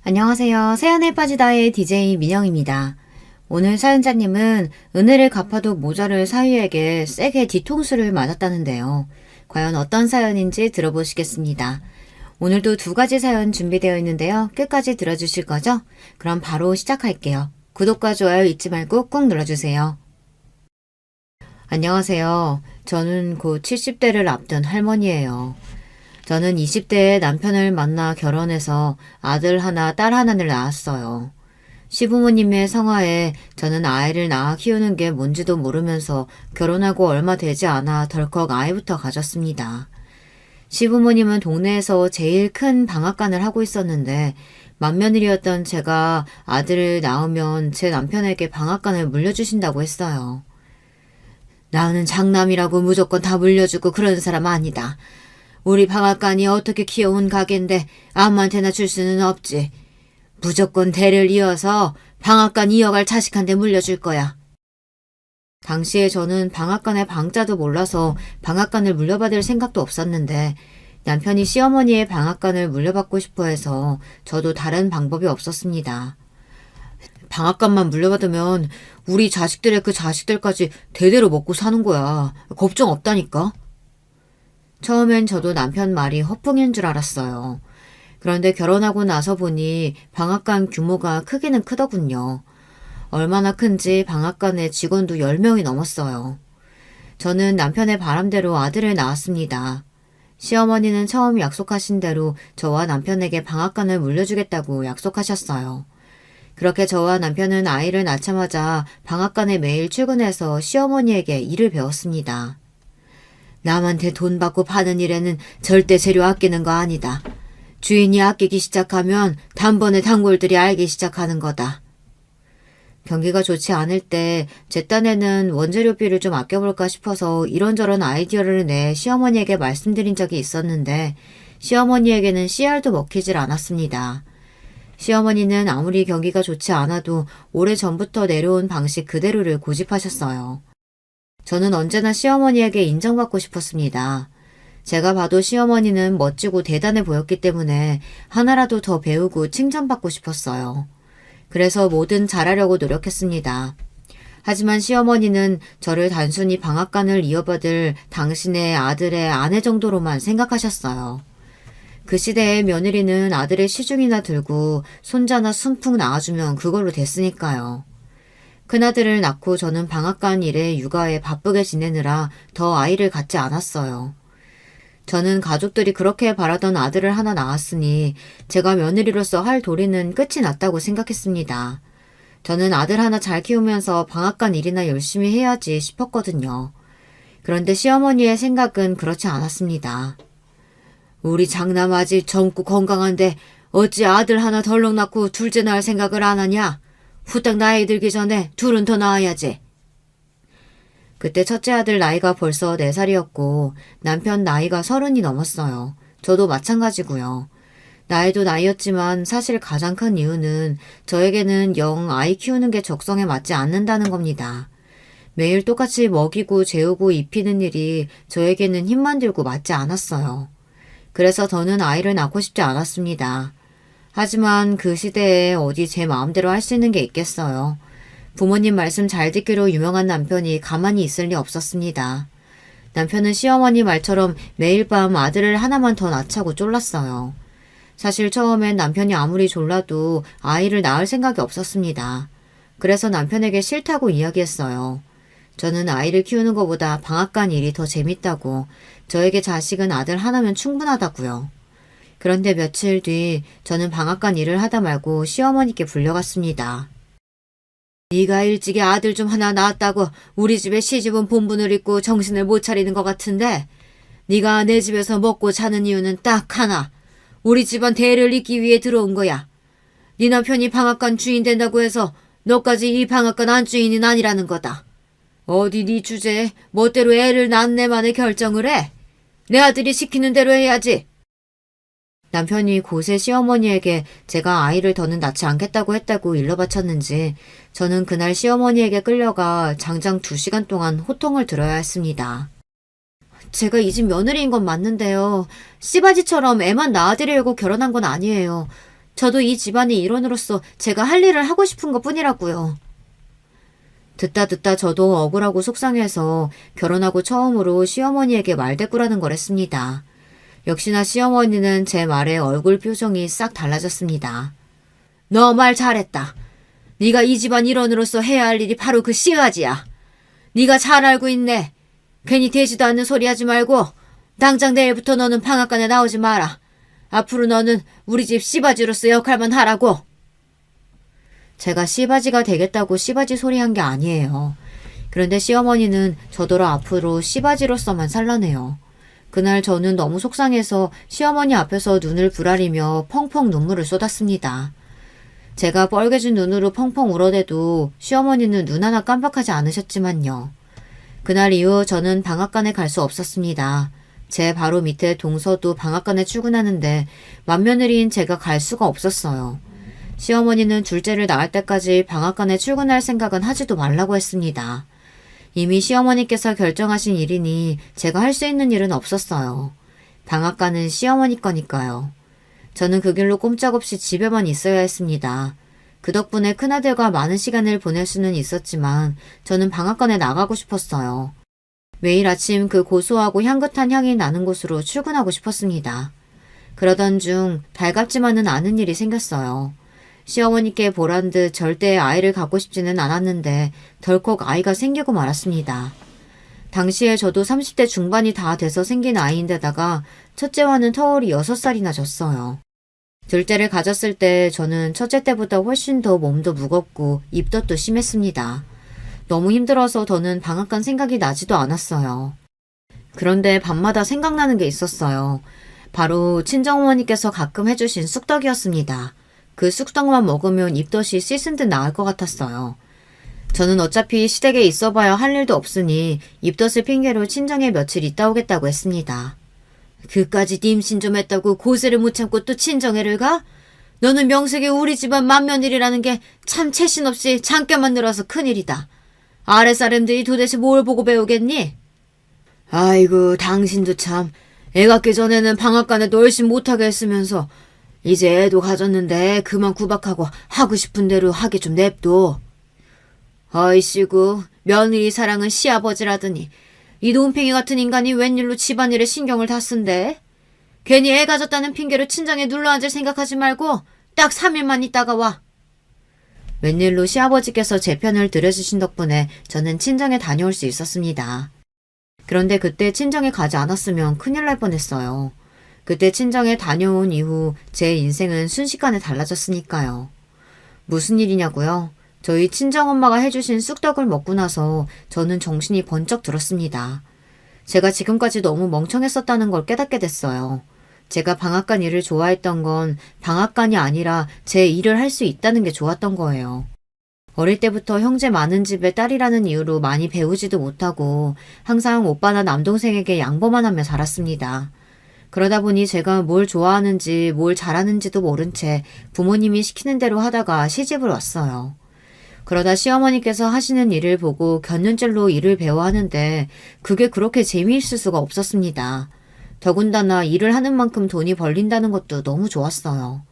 안녕하세요. 사연에 빠지다의 DJ 민영입니다. 오늘 사연자님은 은혜를 갚아도 모자를 사위에게 세게 뒤통수를 맞았다는데요. 과연 어떤 사연인지 들어보시겠습니다. 오늘도 두 가지 사연 준비되어 있는데요. 끝까지 들어주실 거죠? 그럼 바로 시작할게요. 구독과 좋아요 잊지 말고 꾹 눌러주세요. 안녕하세요. 저는 곧 70대를 앞둔 할머니예요. 저는 20대에 남편을 만나 결혼해서 아들 하나, 딸 하나를 낳았어요. 시부모님의 성화에 저는 아이를 낳아 키우는 게 뭔지도 모르면서 결혼하고 얼마 되지 않아 덜컥 아이부터 가졌습니다. 시부모님은 동네에서 제일 큰 방앗간을 하고 있었는데 맏며느리였던 제가 아들을 낳으면 제 남편에게 방앗간을 물려주신다고 했어요. 나는 장남이라고 무조건 다 물려주고 그런 사람 아니다. 우리 방앗간이 어떻게 키워온 가게인데 아무한테나 줄 수는 없지. 무조건 대를 이어서 방앗간 이어갈 자식한테 물려줄 거야. 당시에 저는 방앗간의 방자도 몰라서 방앗간을 물려받을 생각도 없었는데 남편이 시어머니의 방앗간을 물려받고 싶어 해서 저도 다른 방법이 없었습니다. 방앗간만 물려받으면 우리 자식들의 그 자식들까지 대대로 먹고 사는 거야. 걱정 없다니까. 처음엔 저도 남편 말이 허풍인 줄 알았어요. 그런데 결혼하고 나서 보니 방앗간 규모가 크기는 크더군요. 얼마나 큰지 방앗간에 직원도 10명이 넘었어요. 저는 남편의 바람대로 아들을 낳았습니다. 시어머니는 처음 약속하신 대로 저와 남편에게 방앗간을 물려주겠다고 약속하셨어요. 그렇게 저와 남편은 아이를 낳자마자 방앗간에 매일 출근해서 시어머니에게 일을 배웠습니다. 남한테 돈 받고 파는 일에는 절대 재료 아끼는 거 아니다. 주인이 아끼기 시작하면 단번에 단골들이 알기 시작하는 거다. 경기가 좋지 않을 때 제 딴에는 원재료비를 좀 아껴볼까 싶어서 이런저런 아이디어를 내 시어머니에게 말씀드린 적이 있었는데 시어머니에게는 씨알도 먹히질 않았습니다. 시어머니는 아무리 경기가 좋지 않아도 오래전부터 내려온 방식 그대로를 고집하셨어요. 저는 언제나 시어머니에게 인정받고 싶었습니다. 제가 봐도 시어머니는 멋지고 대단해 보였기 때문에 하나라도 더 배우고 칭찬받고 싶었어요. 그래서 뭐든 잘하려고 노력했습니다. 하지만 시어머니는 저를 단순히 방앗간을 이어받을 당신의 아들의 아내 정도로만 생각하셨어요. 그 시대의 며느리는 아들의 시중이나 들고 손자나 순풍 낳아주면 그걸로 됐으니까요. 큰아들을 낳고 저는 방앗간 일에 육아에 바쁘게 지내느라 더 아이를 갖지 않았어요. 저는 가족들이 그렇게 바라던 아들을 하나 낳았으니 제가 며느리로서 할 도리는 끝이 났다고 생각했습니다. 저는 아들 하나 잘 키우면서 방앗간 일이나 열심히 해야지 싶었거든요. 그런데 시어머니의 생각은 그렇지 않았습니다. 우리 장남 아직 젊고 건강한데 어찌 아들 하나 덜렁 낳고 둘째 낳을 생각을 안 하냐? 후딱 나이 들기 전에 둘은 더 낳아야지. 그때 첫째 아들 나이가 벌써 4살이었고 남편 나이가 30이 넘었어요. 저도 마찬가지고요. 나이도 나이였지만 사실 가장 큰 이유는 저에게는 영 아이 키우는 게 적성에 맞지 않는다는 겁니다. 매일 똑같이 먹이고 재우고 입히는 일이 저에게는 힘만 들고 맞지 않았어요. 그래서 저는 아이를 낳고 싶지 않았습니다. 하지만 그 시대에 어디 제 마음대로 할 수 있는 게 있겠어요. 부모님 말씀 잘 듣기로 유명한 남편이 가만히 있을 리 없었습니다. 남편은 시어머니 말처럼 매일 밤 아들을 하나만 더 낳자고 쫄랐어요. 사실 처음엔 남편이 아무리 졸라도 아이를 낳을 생각이 없었습니다. 그래서 남편에게 싫다고 이야기했어요. 저는 아이를 키우는 것보다 방앗간 일이 더 재밌다고, 저에게 자식은 아들 하나면 충분하다고요. 그런데 며칠 뒤 저는 방앗간 일을 하다 말고 시어머니께 불려갔습니다. 네가 일찍이 아들 좀 하나 낳았다고 우리 집에 시집은 본분을 잊고 정신을 못 차리는 것 같은데 네가 내 집에서 먹고 자는 이유는 딱 하나. 우리 집안 대를 잇기 위해 들어온 거야. 네 남편이 방앗간 주인 된다고 해서 너까지 이 방앗간 안주인은 아니라는 거다. 어디 네 주제에 멋대로 애를 낳네만의 결정을 해. 내 아들이 시키는 대로 해야지. 남편이 곳의 시어머니에게 제가 아이를 더는 낳지 않겠다고 했다고 일러 바쳤는지 저는 그날 시어머니에게 끌려가 장장 2시간 동안 호통을 들어야 했습니다. 제가 이 집 며느리인 건 맞는데요. 씨바지처럼 애만 낳아드리려고 결혼한 건 아니에요. 저도 이 집안의 일원으로서 제가 할 일을 하고 싶은 것 뿐이라고요. 듣다 저도 억울하고 속상해서 결혼하고 처음으로 시어머니에게 말대꾸라는 걸 했습니다. 역시나 시어머니는 제 말에 얼굴 표정이 싹 달라졌습니다. 너 말 잘했다. 네가 이 집안 일원으로서 해야 할 일이 바로 그 씨바지야. 네가 잘 알고 있네. 괜히 되지도 않는 소리 하지 말고 당장 내일부터 너는 방앗간에 나오지 마라. 앞으로 너는 우리 집 씨바지로서 역할만 하라고. 제가 씨바지가 되겠다고 씨바지 소리한 게 아니에요. 그런데 시어머니는 저더러 앞으로 씨바지로서만 살라네요. 그날 저는 너무 속상해서 시어머니 앞에서 눈을 부라리며 펑펑 눈물을 쏟았습니다. 제가 뻘개진 눈으로 펑펑 울어대도 시어머니는 눈 하나 깜빡하지 않으셨지만요. 그날 이후 저는 방앗간에 갈 수 없었습니다. 제 바로 밑에 동서도 방앗간에 출근하는데 맏며느리인 제가 갈 수가 없었어요. 시어머니는 둘째를 낳을 때까지 방앗간에 출근할 생각은 하지도 말라고 했습니다. 이미 시어머니께서 결정하신 일이니 제가 할 수 있는 일은 없었어요. 방앗간은 시어머니 거니까요. 저는 그 길로 꼼짝없이 집에만 있어야 했습니다. 그 덕분에 큰아들과 많은 시간을 보낼 수는 있었지만 저는 방앗간에 나가고 싶었어요. 매일 아침 그 고소하고 향긋한 향이 나는 곳으로 출근하고 싶었습니다. 그러던 중 달갑지만은 않은 일이 생겼어요. 시어머니께 보란 듯 절대 아이를 갖고 싶지는 않았는데 덜컥 아이가 생기고 말았습니다. 당시에 저도 30대 중반이 다 돼서 생긴 아이인데다가 첫째와는 터울이 6살이나 졌어요. 둘째를 가졌을 때 저는 첫째 때보다 훨씬 더 몸도 무겁고 입덧도 심했습니다. 너무 힘들어서 더는 방앗간 생각이 나지도 않았어요. 그런데 밤마다 생각나는 게 있었어요. 바로 친정어머니께서 가끔 해주신 쑥떡이었습니다. 그 쑥떡만 먹으면 입덧이 씻은 듯 나을 것 같았어요. 저는 어차피 시댁에 있어봐야 할 일도 없으니 입덧을 핑계로 친정에 며칠 있다 오겠다고 했습니다. 그까짓 임신 좀 했다고 고세를 못 참고 또 친정에를 가? 너는 명색이 우리 집안 맏며느리라는 게 참 채신 없이 장껴만 늘어서 큰일이다. 아랫사람들이 도대체 뭘 보고 배우겠니? 아이고 당신도 참 애 갖기 전에는 방앗간에도 얼씬 못하게 했으면서 이제 애도 가졌는데 그만 구박하고 하고 싶은 대로 하게 좀 냅둬. 어이씨구 며느리 사랑은 시아버지라더니 이 논팽이 같은 인간이 웬일로 집안일에 신경을 다 쓴대? 괜히 애 가졌다는 핑계로 친정에 눌러앉을 생각하지 말고 딱 3일만 있다가 와. 웬일로 시아버지께서 제 편을 들어주신 덕분에 저는 친정에 다녀올 수 있었습니다. 그런데 그때 친정에 가지 않았으면 큰일 날 뻔했어요. 그때 친정에 다녀온 이후 제 인생은 순식간에 달라졌으니까요. 무슨 일이냐고요? 저희 친정엄마가 해주신 쑥떡을 먹고 나서 저는 정신이 번쩍 들었습니다. 제가 지금까지 너무 멍청했었다는 걸 깨닫게 됐어요. 제가 방앗간 일을 좋아했던 건 방앗간이 아니라 제 일을 할 수 있다는 게 좋았던 거예요. 어릴 때부터 형제 많은 집의 딸이라는 이유로 많이 배우지도 못하고 항상 오빠나 남동생에게 양보만 하며 자랐습니다. 그러다 보니 제가 뭘 좋아하는지 뭘 잘하는지도 모른 채 부모님이 시키는 대로 하다가 시집을 왔어요. 그러다 시어머니께서 하시는 일을 보고 곁눈질로 일을 배워 하는데 그게 그렇게 재미있을 수가 없었습니다. 더군다나 일을 하는 만큼 돈이 벌린다는 것도 너무 좋았어요.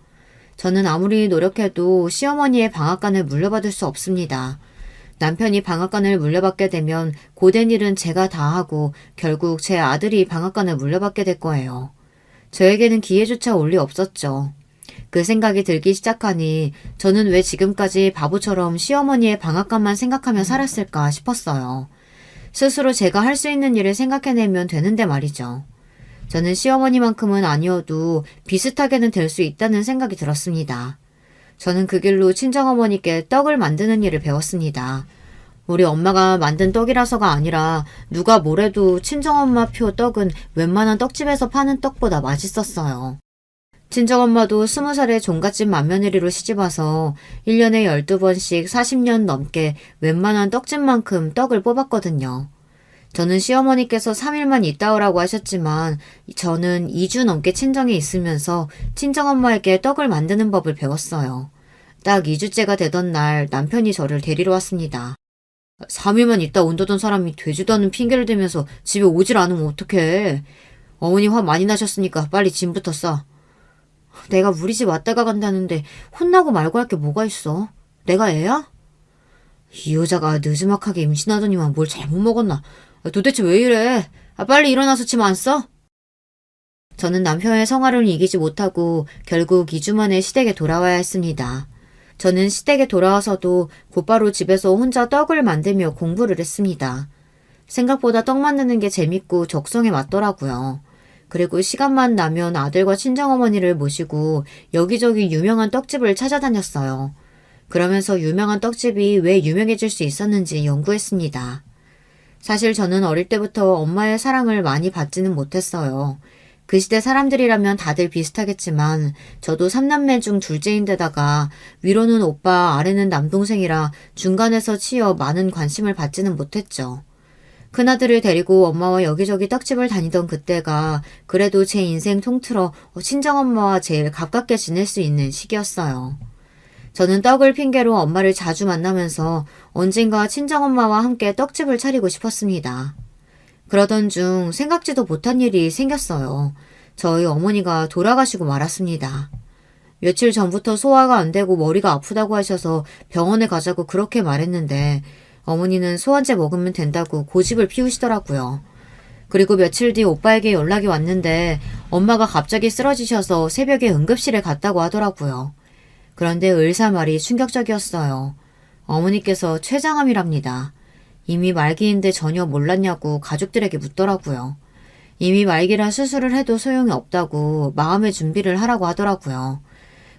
저는 아무리 노력해도 시어머니의 방앗간을 물려받을 수 없습니다. 남편이 방앗간을 물려받게 되면 고된 일은 제가 다 하고 결국 제 아들이 방앗간을 물려받게 될 거예요. 저에게는 기회조차 올 리 없었죠. 그 생각이 들기 시작하니 저는 왜 지금까지 바보처럼 시어머니의 방앗간만 생각하며 살았을까 싶었어요. 스스로 제가 할 수 있는 일을 생각해내면 되는데 말이죠. 저는 시어머니만큼은 아니어도 비슷하게는 될 수 있다는 생각이 들었습니다. 저는 그 길로 친정어머니께 떡을 만드는 일을 배웠습니다. 우리 엄마가 만든 떡이라서가 아니라 누가 뭐래도 친정엄마표 떡은 웬만한 떡집에서 파는 떡보다 맛있었어요. 친정엄마도 20살에 종갓집 맏며느리로 시집와서 1년에 12번씩 40년 넘게 웬만한 떡집만큼 떡을 뽑았거든요. 저는 시어머니께서 3일만 있다 오라고 하셨지만 저는 2주 넘게 친정에 있으면서 친정엄마에게 떡을 만드는 법을 배웠어요. 딱 2주째가 되던 날 남편이 저를 데리러 왔습니다. 3일만 있다 온다던 사람이 되지도 않는 핑계를 대면서 집에 오질 않으면 어떡해. 어머니 화 많이 나셨으니까 빨리 짐부터 싸. 내가 우리 집 왔다가 간다는데 혼나고 말고 할 게 뭐가 있어? 내가 애야? 이 여자가 느지막하게 임신하더니만 뭘 잘못 먹었나? 도대체 왜 이래? 빨리 일어나서 침 안 써? 저는 남편의 성화를 이기지 못하고 결국 2주 만에 시댁에 돌아와야 했습니다. 저는 시댁에 돌아와서도 곧바로 집에서 혼자 떡을 만들며 공부를 했습니다. 생각보다 떡 만드는 게 재밌고 적성에 맞더라고요. 그리고 시간만 나면 아들과 친정어머니를 모시고 여기저기 유명한 떡집을 찾아다녔어요. 그러면서 유명한 떡집이 왜 유명해질 수 있었는지 연구했습니다. 사실 저는 어릴 때부터 엄마의 사랑을 많이 받지는 못했어요. 그 시대 사람들이라면 다들 비슷하겠지만 저도 3남매 중 둘째인데다가 위로는 오빠, 아래는 남동생이라 중간에서 치여 많은 관심을 받지는 못했죠. 큰아들을 데리고 엄마와 여기저기 떡집을 다니던 그때가 그래도 제 인생 통틀어 친정엄마와 제일 가깝게 지낼 수 있는 시기였어요. 저는 떡을 핑계로 엄마를 자주 만나면서 언젠가 친정엄마와 함께 떡집을 차리고 싶었습니다. 그러던 중 생각지도 못한 일이 생겼어요. 저희 어머니가 돌아가시고 말았습니다. 며칠 전부터 소화가 안 되고 머리가 아프다고 하셔서 병원에 가자고 그렇게 말했는데 어머니는 소환제 먹으면 된다고 고집을 피우시더라고요. 그리고 며칠 뒤 오빠에게 연락이 왔는데 엄마가 갑자기 쓰러지셔서 새벽에 응급실에 갔다고 하더라고요. 그런데 의사 말이 충격적이었어요. 어머니께서 췌장암이랍니다. 이미 말기인데 전혀 몰랐냐고 가족들에게 묻더라고요. 이미 말기라 수술을 해도 소용이 없다고 마음의 준비를 하라고 하더라고요.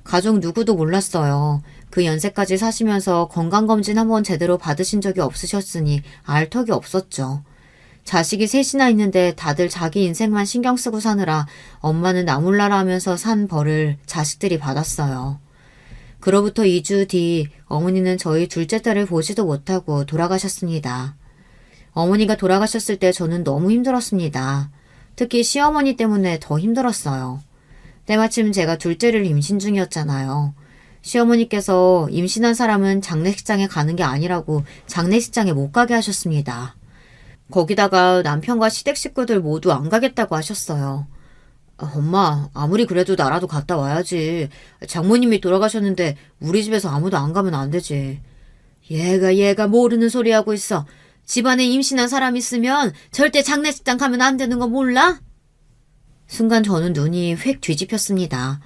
가족 누구도 몰랐어요. 그 연세까지 사시면서 건강검진 한번 제대로 받으신 적이 없으셨으니 알 턱이 없었죠. 자식이 셋이나 있는데 다들 자기 인생만 신경 쓰고 사느라 엄마는 나몰라라 하면서 산 벌을 자식들이 받았어요. 그로부터 2주 뒤 어머니는 저희 둘째 딸을 보지도 못하고 돌아가셨습니다. 어머니가 돌아가셨을 때 저는 너무 힘들었습니다. 특히 시어머니 때문에 더 힘들었어요. 때마침 제가 둘째를 임신 중이었잖아요. 시어머니께서 임신한 사람은 장례식장에 가는 게 아니라고 장례식장에 못 가게 하셨습니다. 거기다가 남편과 시댁 식구들 모두 안 가겠다고 하셨어요. 엄마, 아무리 그래도 나라도 갔다 와야지. 장모님이 돌아가셨는데 우리 집에서 아무도 안 가면 안 되지. 얘가 모르는 소리 하고 있어. 집안에 임신한 사람 있으면 절대 장례식장 가면 안 되는 거 몰라? 순간 저는 눈이 휙 뒤집혔습니다.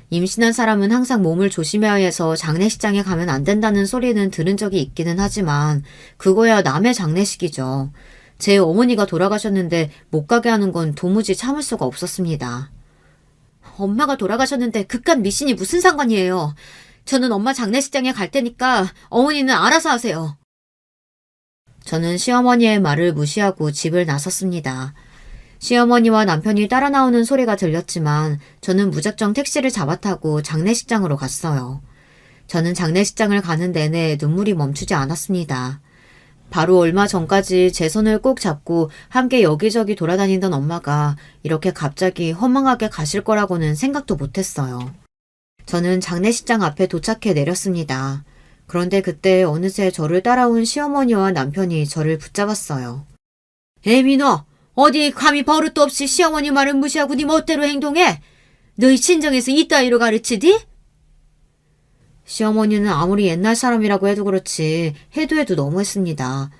임신한 사람은 항상 몸을 조심해야 해서 장례식장에 가면 안 된다는 소리는 들은 적이 있기는 하지만 그거야 남의 장례식이죠. 제 어머니가 돌아가셨는데 못 가게 하는 건 도무지 참을 수가 없었습니다. 엄마가 돌아가셨는데 그깟 미신이 무슨 상관이에요. 저는 엄마 장례식장에 갈 테니까 어머니는 알아서 하세요. 저는 시어머니의 말을 무시하고 집을 나섰습니다. 시어머니와 남편이 따라 나오는 소리가 들렸지만 저는 무작정 택시를 잡아타고 장례식장으로 갔어요. 저는 장례식장을 가는 내내 눈물이 멈추지 않았습니다. 바로 얼마 전까지 제 손을 꼭 잡고 함께 여기저기 돌아다니던 엄마가 이렇게 갑자기 허망하게 가실 거라고는 생각도 못했어요. 저는 장례식장 앞에 도착해 내렸습니다. 그런데 그때 어느새 저를 따라온 시어머니와 남편이 저를 붙잡았어요. 애미 너! 어디 감히 버릇도 없이 시어머니 말을 무시하고 네 멋대로 행동해? 너희 친정에서 이따위로 가르치디? 시어머니는 아무리 옛날 사람이라고 해도 그렇지 해도 너무했습니다.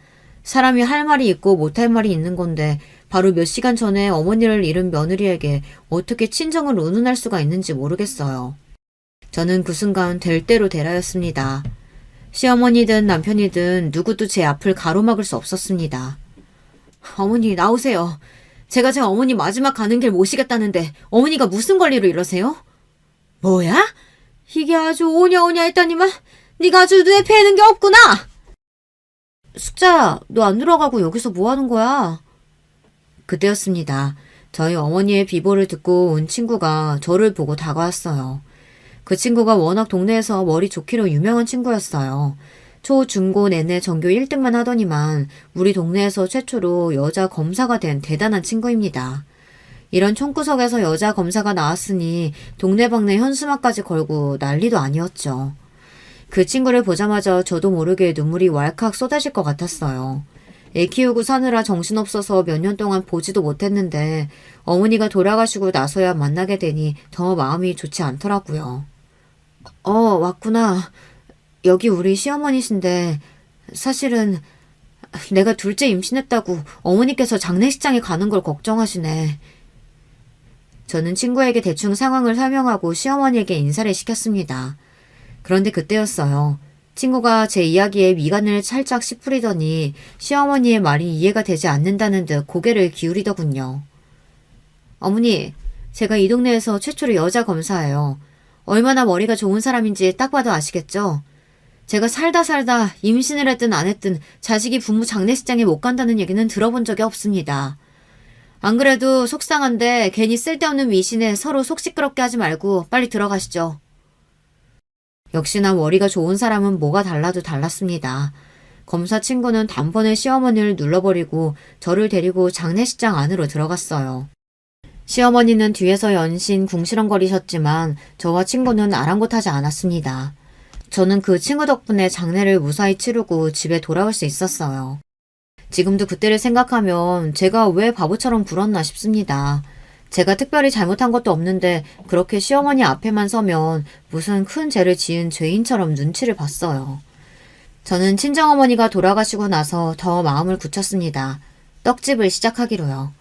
사람이 할 말이 있고 못할 말이 있는 건데 바로 몇 시간 전에 어머니를 잃은 며느리에게 어떻게 친정을 운운할 수가 있는지 모르겠어요. 저는 그 순간 될 대로 되라였습니다. 시어머니든 남편이든 누구도 제 앞을 가로막을 수 없었습니다. 어머니 나오세요. 제가 제 어머니 마지막 가는 길 모시겠다는데 어머니가 무슨 권리로 이러세요? 뭐야? 이게 아주 오냐오냐 했더니만 네가 아주 눈에 뵈는 게 없구나. 숙자야, 너 안 들어가고 여기서 뭐 하는 거야? 그때였습니다. 저희 어머니의 비보를 듣고 온 친구가 저를 보고 다가왔어요. 그 친구가 워낙 동네에서 머리 좋기로 유명한 친구였어요. 초, 중, 고 내내 전교 1등만 하더니만 우리 동네에서 최초로 여자 검사가 된 대단한 친구입니다. 이런 총구석에서 여자 검사가 나왔으니 동네방네 현수막까지 걸고 난리도 아니었죠. 그 친구를 보자마자 저도 모르게 눈물이 왈칵 쏟아질 것 같았어요. 애 키우고 사느라 정신없어서 몇 년 동안 보지도 못했는데 어머니가 돌아가시고 나서야 만나게 되니 더 마음이 좋지 않더라고요. 왔구나. 여기 우리 시어머니신데 사실은 내가 둘째 임신했다고 어머니께서 장례식장에 가는 걸 걱정하시네. 저는 친구에게 대충 상황을 설명하고 시어머니에게 인사를 시켰습니다. 그런데 그때였어요. 친구가 제 이야기에 미간을 살짝 찌푸리더니 시어머니의 말이 이해가 되지 않는다는 듯 고개를 기울이더군요. 어머니, 제가 이 동네에서 최초로 여자 검사예요. 얼마나 머리가 좋은 사람인지 딱 봐도 아시겠죠? 제가 살다 임신을 했든 안 했든 자식이 부모 장례식장에 못 간다는 얘기는 들어본 적이 없습니다. 안 그래도 속상한데 괜히 쓸데없는 미신에 서로 속 시끄럽게 하지 말고 빨리 들어가시죠. 역시나 머리가 좋은 사람은 뭐가 달라도 달랐습니다. 검사 친구는 단번에 시어머니를 눌러버리고 저를 데리고 장례식장 안으로 들어갔어요. 시어머니는 뒤에서 연신 궁시렁거리셨지만 저와 친구는 아랑곳하지 않았습니다. 저는 그 친구 덕분에 장례를 무사히 치르고 집에 돌아올 수 있었어요. 지금도 그때를 생각하면 제가 왜 바보처럼 굴었나 싶습니다. 제가 특별히 잘못한 것도 없는데 그렇게 시어머니 앞에만 서면 무슨 큰 죄를 지은 죄인처럼 눈치를 봤어요. 저는 친정어머니가 돌아가시고 나서 더 마음을 굳혔습니다. 떡집을 시작하기로요.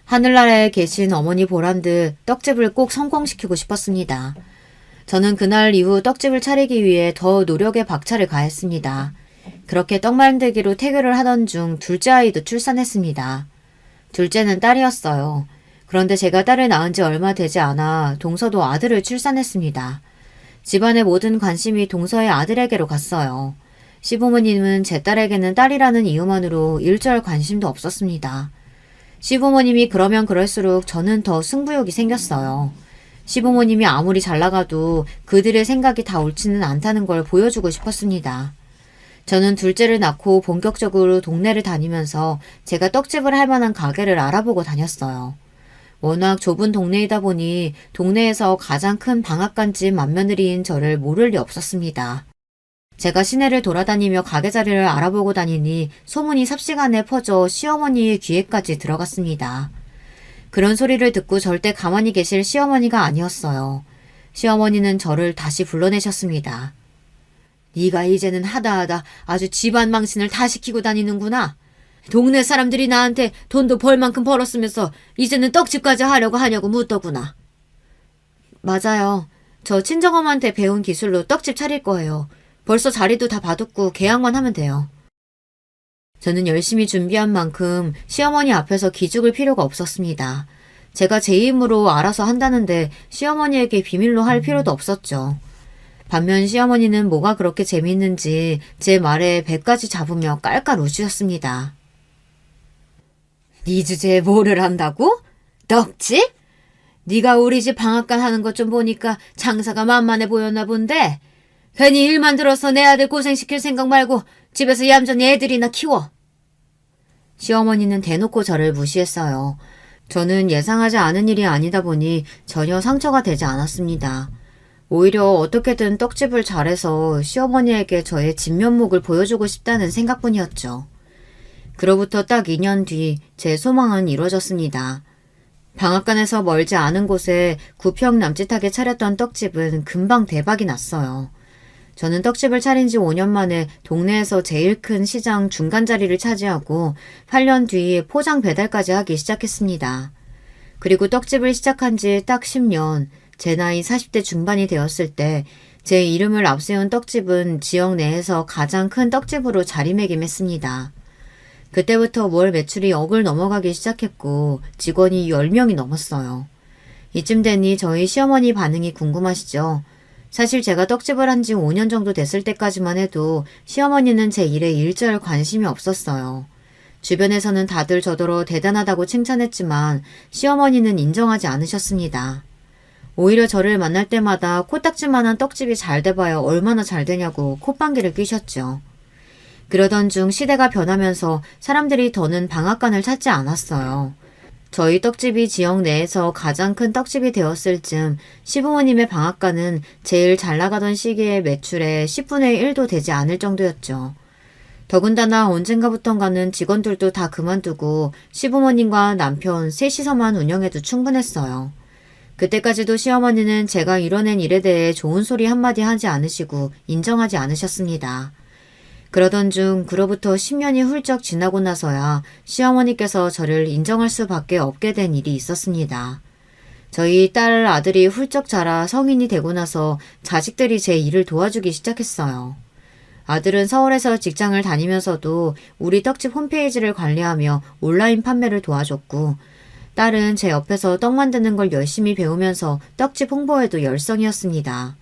하늘나라에 계신 어머니 보란 듯 떡집을 꼭 성공시키고 싶었습니다. 저는 그날 이후 떡집을 차리기 위해 더 노력에 박차를 가했습니다. 그렇게 떡 만들기로 태교를 하던 중 둘째 아이도 출산했습니다. 둘째는 딸이었어요. 그런데 제가 딸을 낳은 지 얼마 되지 않아 동서도 아들을 출산했습니다. 집안의 모든 관심이 동서의 아들에게로 갔어요. 시부모님은 제 딸에게는 딸이라는 이유만으로 일절 관심도 없었습니다. 시부모님이 그러면 그럴수록 저는 더 승부욕이 생겼어요. 시부모님이 아무리 잘 나가도 그들의 생각이 다 옳지는 않다는 걸 보여주고 싶었습니다. 저는 둘째를 낳고 본격적으로 동네를 다니면서 제가 떡집을 할 만한 가게를 알아보고 다녔어요. 워낙 좁은 동네이다 보니 동네에서 가장 큰 방앗간집 맏며느리인 저를 모를 리 없었습니다. 제가 시내를 돌아다니며 가게 자리를 알아보고 다니니 소문이 삽시간에 퍼져 시어머니의 귀에까지 들어갔습니다. 그런 소리를 듣고 절대 가만히 계실 시어머니가 아니었어요. 시어머니는 저를 다시 불러내셨습니다. 네가 이제는 하다하다 아주 집안 망신을 다 시키고 다니는구나. 동네 사람들이 나한테 돈도 벌 만큼 벌었으면서 이제는 떡집까지 하려고 하냐고 묻더구나. 맞아요. 저 친정엄마한테 배운 기술로 떡집 차릴 거예요. 벌써 자리도 다 봐뒀고 계약만 하면 돼요. 저는 열심히 준비한 만큼 시어머니 앞에서 기죽을 필요가 없었습니다. 제가 제 힘으로 알아서 한다는데 시어머니에게 비밀로 할 필요도 없었죠. 반면 시어머니는 뭐가 그렇게 재밌는지 제 말에 배까지 잡으며 깔깔 웃으셨습니다. 네 주제에 뭐를 한다고? 떡집? 네가 우리 집 방앗간 하는 것 좀 보니까 장사가 만만해 보였나 본데 괜히 일만 들어서 내 아들 고생시킬 생각 말고 집에서 얌전히 애들이나 키워. 시어머니는 대놓고 저를 무시했어요. 저는 예상하지 않은 일이 아니다 보니 전혀 상처가 되지 않았습니다. 오히려 어떻게든 떡집을 잘해서 시어머니에게 저의 진면목을 보여주고 싶다는 생각뿐이었죠. 그로부터 딱 2년 뒤 제 소망은 이루어졌습니다. 방앗간에서 멀지 않은 곳에 9평 남짓하게 차렸던 떡집은 금방 대박이 났어요. 저는 떡집을 차린 지 5년 만에 동네에서 제일 큰 시장 중간 자리를 차지하고 8년 뒤 포장 배달까지 하기 시작했습니다. 그리고 떡집을 시작한 지 딱 10년, 제 나이 40대 중반이 되었을 때 제 이름을 앞세운 떡집은 지역 내에서 가장 큰 떡집으로 자리매김했습니다. 그때부터 월 매출이 억을 넘어가기 시작했고 직원이 10명이 넘었어요. 이쯤 되니 저희 시어머니 반응이 궁금하시죠? 사실 제가 떡집을 한 지 5년 정도 됐을 때까지만 해도 시어머니는 제 일에 일절 관심이 없었어요. 주변에서는 다들 저더러 대단하다고 칭찬했지만 시어머니는 인정하지 않으셨습니다. 오히려 저를 만날 때마다 코딱지만한 떡집이 잘 돼봐야 얼마나 잘 되냐고 콧방귀를 뀌셨죠. 그러던 중 시대가 변하면서 사람들이 더는 방앗간을 찾지 않았어요. 저희 떡집이 지역 내에서 가장 큰 떡집이 되었을 즈음 시부모님의 방앗간은 제일 잘 나가던 시기의 매출의 10분의 1도 되지 않을 정도였죠. 더군다나 언젠가부턴가는 직원들도 다 그만두고 시부모님과 남편 셋이서만 운영해도 충분했어요. 그때까지도 시어머니는 제가 이뤄낸 일에 대해 좋은 소리 한마디 하지 않으시고 인정하지 않으셨습니다. 그러던 중 그로부터 10년이 훌쩍 지나고 나서야 시어머니께서 저를 인정할 수밖에 없게 된 일이 있었습니다. 저희 딸 아들이 훌쩍 자라 성인이 되고 나서 자식들이 제 일을 도와주기 시작했어요. 아들은 서울에서 직장을 다니면서도 우리 떡집 홈페이지를 관리하며 온라인 판매를 도와줬고, 딸은 제 옆에서 떡 만드는 걸 열심히 배우면서 떡집 홍보에도 열성이었습니다.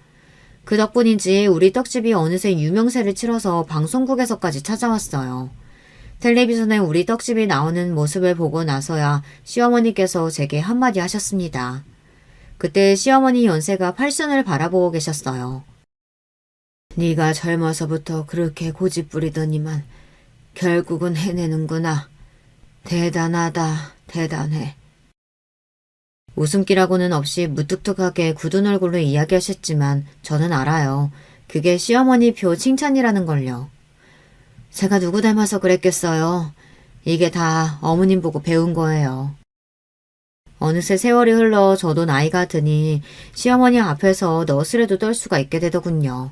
그 덕분인지 우리 떡집이 어느새 유명세를 치러서 방송국에서까지 찾아왔어요. 텔레비전에 우리 떡집이 나오는 모습을 보고 나서야 시어머니께서 제게 한마디 하셨습니다. 그때 시어머니 연세가 8순을 바라보고 계셨어요. 네가 젊어서부터 그렇게 고집부리더니만 결국은 해내는구나. 대단하다, 대단해. 웃음기라고는 없이 무뚝뚝하게 굳은 얼굴로 이야기하셨지만 저는 알아요. 그게 시어머니 표 칭찬이라는 걸요. 제가 누구 닮아서 그랬겠어요. 이게 다 어머님 보고 배운 거예요. 어느새 세월이 흘러 저도 나이가 드니 시어머니 앞에서 너스레도 떨 수가 있게 되더군요.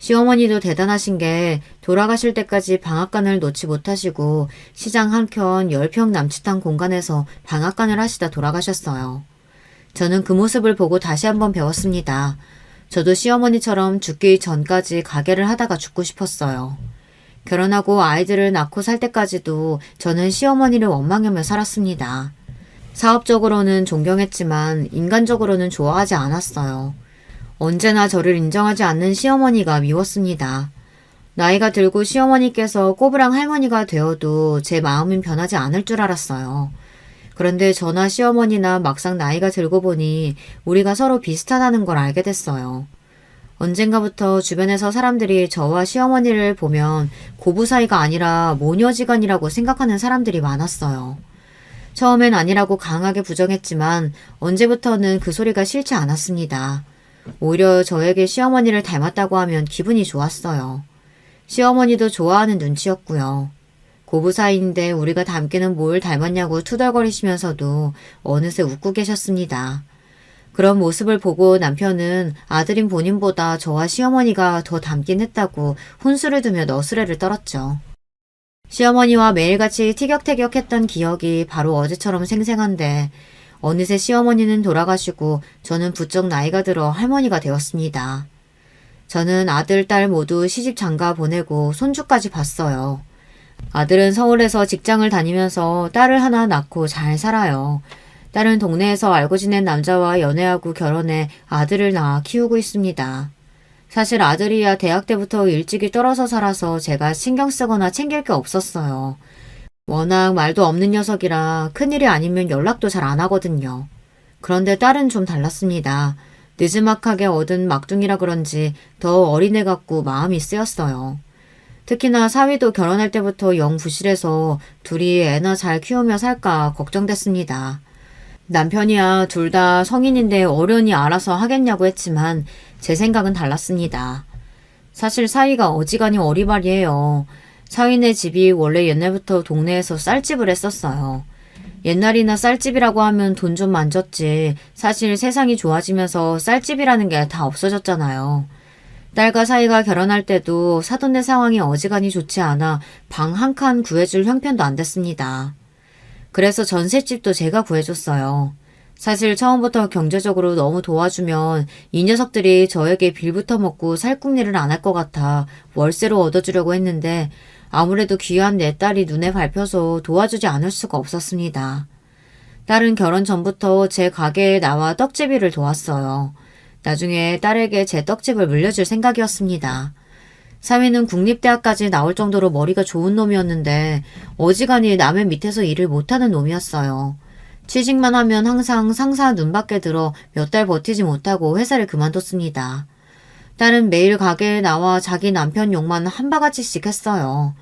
시어머니도 대단하신 게 돌아가실 때까지 방앗간을 놓지 못하시고 시장 한켠 10평 남짓한 공간에서 방앗간을 하시다 돌아가셨어요. 저는 그 모습을 보고 다시 한번 배웠습니다. 저도 시어머니처럼 죽기 전까지 가게를 하다가 죽고 싶었어요. 결혼하고 아이들을 낳고 살 때까지도 저는 시어머니를 원망하며 살았습니다. 사업적으로는 존경했지만 인간적으로는 좋아하지 않았어요. 언제나 저를 인정하지 않는 시어머니가 미웠습니다. 나이가 들고 시어머니께서 꼬부랑 할머니가 되어도 제 마음은 변하지 않을 줄 알았어요. 그런데 저나 시어머니나 막상 나이가 들고 보니 우리가 서로 비슷하다는 걸 알게 됐어요. 언젠가부터 주변에서 사람들이 저와 시어머니를 보면 고부 사이가 아니라 모녀지간이라고 생각하는 사람들이 많았어요. 처음엔 아니라고 강하게 부정했지만 언제부터는 그 소리가 싫지 않았습니다. 오히려 저에게 시어머니를 닮았다고 하면 기분이 좋았어요. 시어머니도 좋아하는 눈치였고요. 고부 사이인데 우리가 닮기는 뭘 닮았냐고 투덜거리시면서도 어느새 웃고 계셨습니다. 그런 모습을 보고 남편은 아들인 본인보다 저와 시어머니가 더 닮긴 했다고 혼수를 두며 너스레를 떨었죠. 시어머니와 매일같이 티격태격했던 기억이 바로 어제처럼 생생한데 어느새 시어머니는 돌아가시고 저는 부쩍 나이가 들어 할머니가 되었습니다. 저는 아들, 딸 모두 시집 장가 보내고 손주까지 봤어요. 아들은 서울에서 직장을 다니면서 딸을 하나 낳고 잘 살아요. 딸은 동네에서 알고 지낸 남자와 연애하고 결혼해 아들을 낳아 키우고 있습니다. 사실 아들이야 대학 때부터 일찍이 떨어져 살아서 제가 신경 쓰거나 챙길 게 없었어요. 워낙 말도 없는 녀석이라 큰일이 아니면 연락도 잘 안 하거든요. 그런데 딸은 좀 달랐습니다. 느지막하게 얻은 막둥이라 그런지 더 어린애 같고 마음이 쓰였어요. 특히나 사위도 결혼할 때부터 영 부실해서 둘이 애나 잘 키우며 살까 걱정됐습니다. 남편이야 둘 다 성인인데 어련히 알아서 하겠냐고 했지만 제 생각은 달랐습니다. 사실 사위가 어지간히 어리바리해요. 사위네 집이 원래 옛날부터 동네에서 쌀집을 했었어요. 옛날이나 쌀집이라고 하면 돈 좀 만졌지 사실 세상이 좋아지면서 쌀집이라는 게 다 없어졌잖아요. 딸과 사위가 결혼할 때도 사돈네 상황이 어지간히 좋지 않아 방 한 칸 구해줄 형편도 안 됐습니다. 그래서 전셋집도 제가 구해줬어요. 사실 처음부터 경제적으로 너무 도와주면 이 녀석들이 저에게 빌부터 먹고 살궁리를 안 할 것 같아 월세로 얻어주려고 했는데 아무래도 귀한 내 딸이 눈에 밟혀서 도와주지 않을 수가 없었습니다. 딸은 결혼 전부터 제 가게에 나와 떡집일을 도왔어요. 나중에 딸에게 제 떡집을 물려줄 생각이었습니다. 사위는 국립대학까지 나올 정도로 머리가 좋은 놈이었는데 어지간히 남의 밑에서 일을 못하는 놈이었어요. 취직만 하면 항상 상사 눈밖에 들어 몇 달 버티지 못하고 회사를 그만뒀습니다. 딸은 매일 가게에 나와 자기 남편 욕만 한 바가지씩 했어요.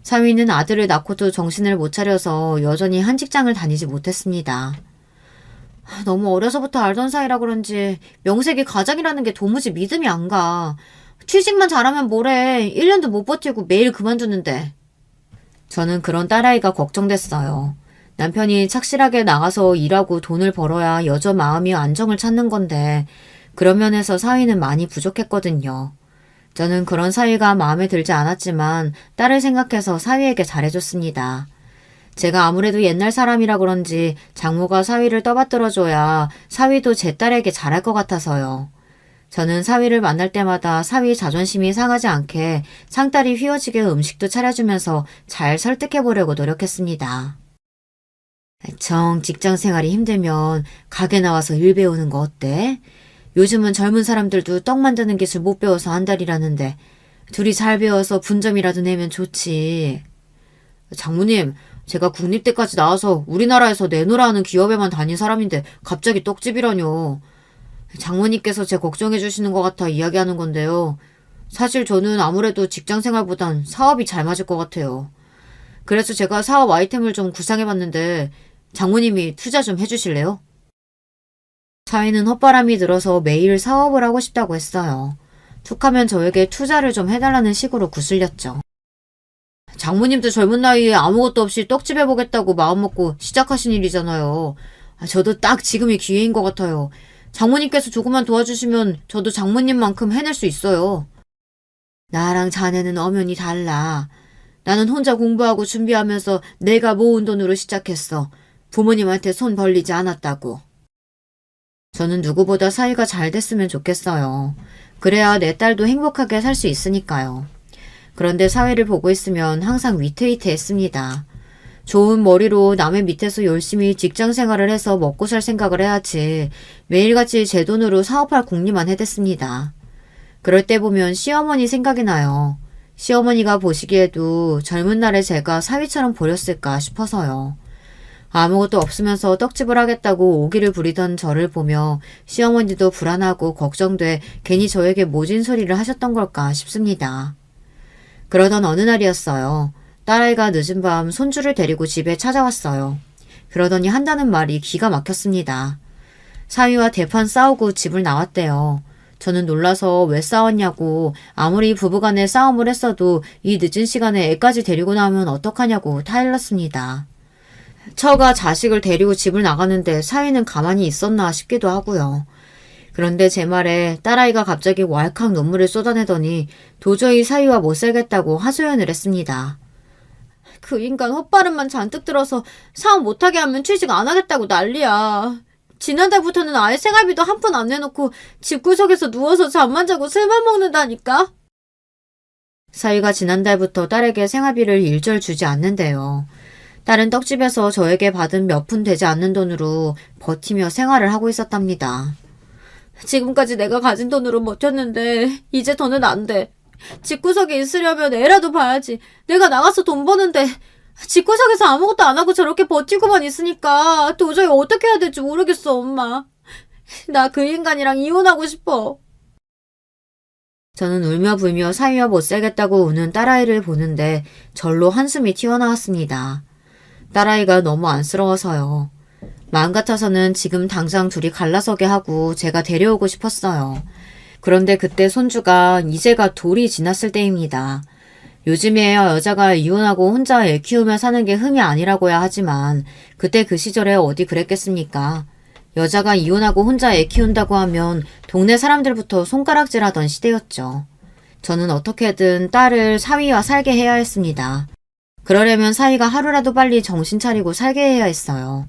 사위는 아들을 낳고도 정신을 못 차려서 여전히 한 직장을 다니지 못했습니다. 너무 어려서부터 알던 사이라 그런지 명색이 가장이라는 게 도무지 믿음이 안 가. 취직만 잘하면 뭐래. 1년도 못 버티고 매일 그만두는데. 저는 그런 딸아이가 걱정됐어요. 남편이 착실하게 나가서 일하고 돈을 벌어야 여자 마음이 안정을 찾는 건데 그런 면에서 사위는 많이 부족했거든요. 저는 그런 사위가 마음에 들지 않았지만 딸을 생각해서 사위에게 잘해줬습니다. 제가 아무래도 옛날 사람이라 그런지 장모가 사위를 떠받들어줘야 사위도 제 딸에게 잘할 것 같아서요. 저는 사위를 만날 때마다 사위 자존심이 상하지 않게 상다리 휘어지게 음식도 차려주면서 잘 설득해보려고 노력했습니다. 정 직장 생활이 힘들면 가게 나와서 일 배우는 거 어때? 요즘은 젊은 사람들도 떡 만드는 기술 못 배워서 안달이라는데 둘이 잘 배워서 분점이라도 내면 좋지. 장모님, 제가 국립대까지 나와서 우리나라에서 내노라 하는 기업에만 다닌 사람인데 갑자기 떡집이라뇨. 장모님께서 제 걱정해 주시는 것 같아 이야기하는 건데요. 사실 저는 아무래도 직장 생활보단 사업이 잘 맞을 것 같아요. 그래서 제가 사업 아이템을 좀 구상해봤는데 장모님이 투자 좀 해주실래요? 사위는 헛바람이 들어서 매일 사업을 하고 싶다고 했어요. 툭하면 저에게 투자를 좀 해달라는 식으로 구슬렸죠. 장모님도 젊은 나이에 아무것도 없이 떡집 해보겠다고 마음먹고 시작하신 일이잖아요. 저도 딱 지금이 기회인 것 같아요. 장모님께서 조금만 도와주시면 저도 장모님만큼 해낼 수 있어요. 나랑 자네는 엄연히 달라. 나는 혼자 공부하고 준비하면서 내가 모은 돈으로 시작했어. 부모님한테 손 벌리지 않았다고. 저는 누구보다 사이가 잘 됐으면 좋겠어요. 그래야 내 딸도 행복하게 살 수 있으니까요. 그런데 사회를 보고 있으면 항상 위태위태했습니다. 좋은 머리로 남의 밑에서 열심히 직장 생활을 해서 먹고 살 생각을 해야지 매일같이 제 돈으로 사업할 궁리만 해댔습니다. 그럴 때 보면 시어머니 생각이 나요. 시어머니가 보시기에도 젊은 날에 제가 사위처럼 보였을까 싶어서요. 아무것도 없으면서 떡집을 하겠다고 오기를 부리던 저를 보며 시어머니도 불안하고 걱정돼 괜히 저에게 모진 소리를 하셨던 걸까 싶습니다. 그러던 어느 날이었어요. 딸아이가 늦은 밤 손주를 데리고 집에 찾아왔어요. 그러더니 한다는 말이 기가 막혔습니다. 사위와 대판 싸우고 집을 나왔대요. 저는 놀라서 왜 싸웠냐고 아무리 부부간에 싸움을 했어도 이 늦은 시간에 애까지 데리고 나오면 어떡하냐고 타일렀습니다. 처가 자식을 데리고 집을 나가는데 사위는 가만히 있었나 싶기도 하고요. 그런데 제 말에 딸아이가 갑자기 왈칵 눈물을 쏟아내더니 도저히 사위와 못 살겠다고 하소연을 했습니다. 그 인간 헛발음만 잔뜩 들어서 사업 못하게 하면 취직 안 하겠다고 난리야. 지난달부터는 아예 생활비도 한 푼 안 내놓고 집구석에서 누워서 잠만 자고 술만 먹는다니까. 사위가 지난달부터 딸에게 생활비를 일절 주지 않는데요. 딸은 떡집에서 저에게 받은 몇 푼 되지 않는 돈으로 버티며 생활을 하고 있었답니다. 지금까지 내가 가진 돈으로 버텼는데 이제 더는 안 돼. 집구석에 있으려면 애라도 봐야지. 내가 나가서 돈 버는데 집구석에서 아무것도 안 하고 저렇게 버티고만 있으니까 도저히 어떻게 해야 될지 모르겠어, 엄마. 나 그 인간이랑 이혼하고 싶어. 저는 울며 불며 사위와 못 살겠다고 우는 딸아이를 보는데 절로 한숨이 튀어나왔습니다. 딸아이가 너무 안쓰러워서요. 마음 같아서는 지금 당장 둘이 갈라서게 하고 제가 데려오고 싶었어요. 그런데 그때 손주가 이제가 돌이 지났을 때입니다. 요즘에야 여자가 이혼하고 혼자 애 키우며 사는 게 흠이 아니라고야 하지만 그때 그 시절에 어디 그랬겠습니까? 여자가 이혼하고 혼자 애 키운다고 하면 동네 사람들부터 손가락질하던 시대였죠. 저는 어떻게든 딸을 사위와 살게 해야 했습니다. 그러려면 사위가 하루라도 빨리 정신 차리고 살게 해야 했어요.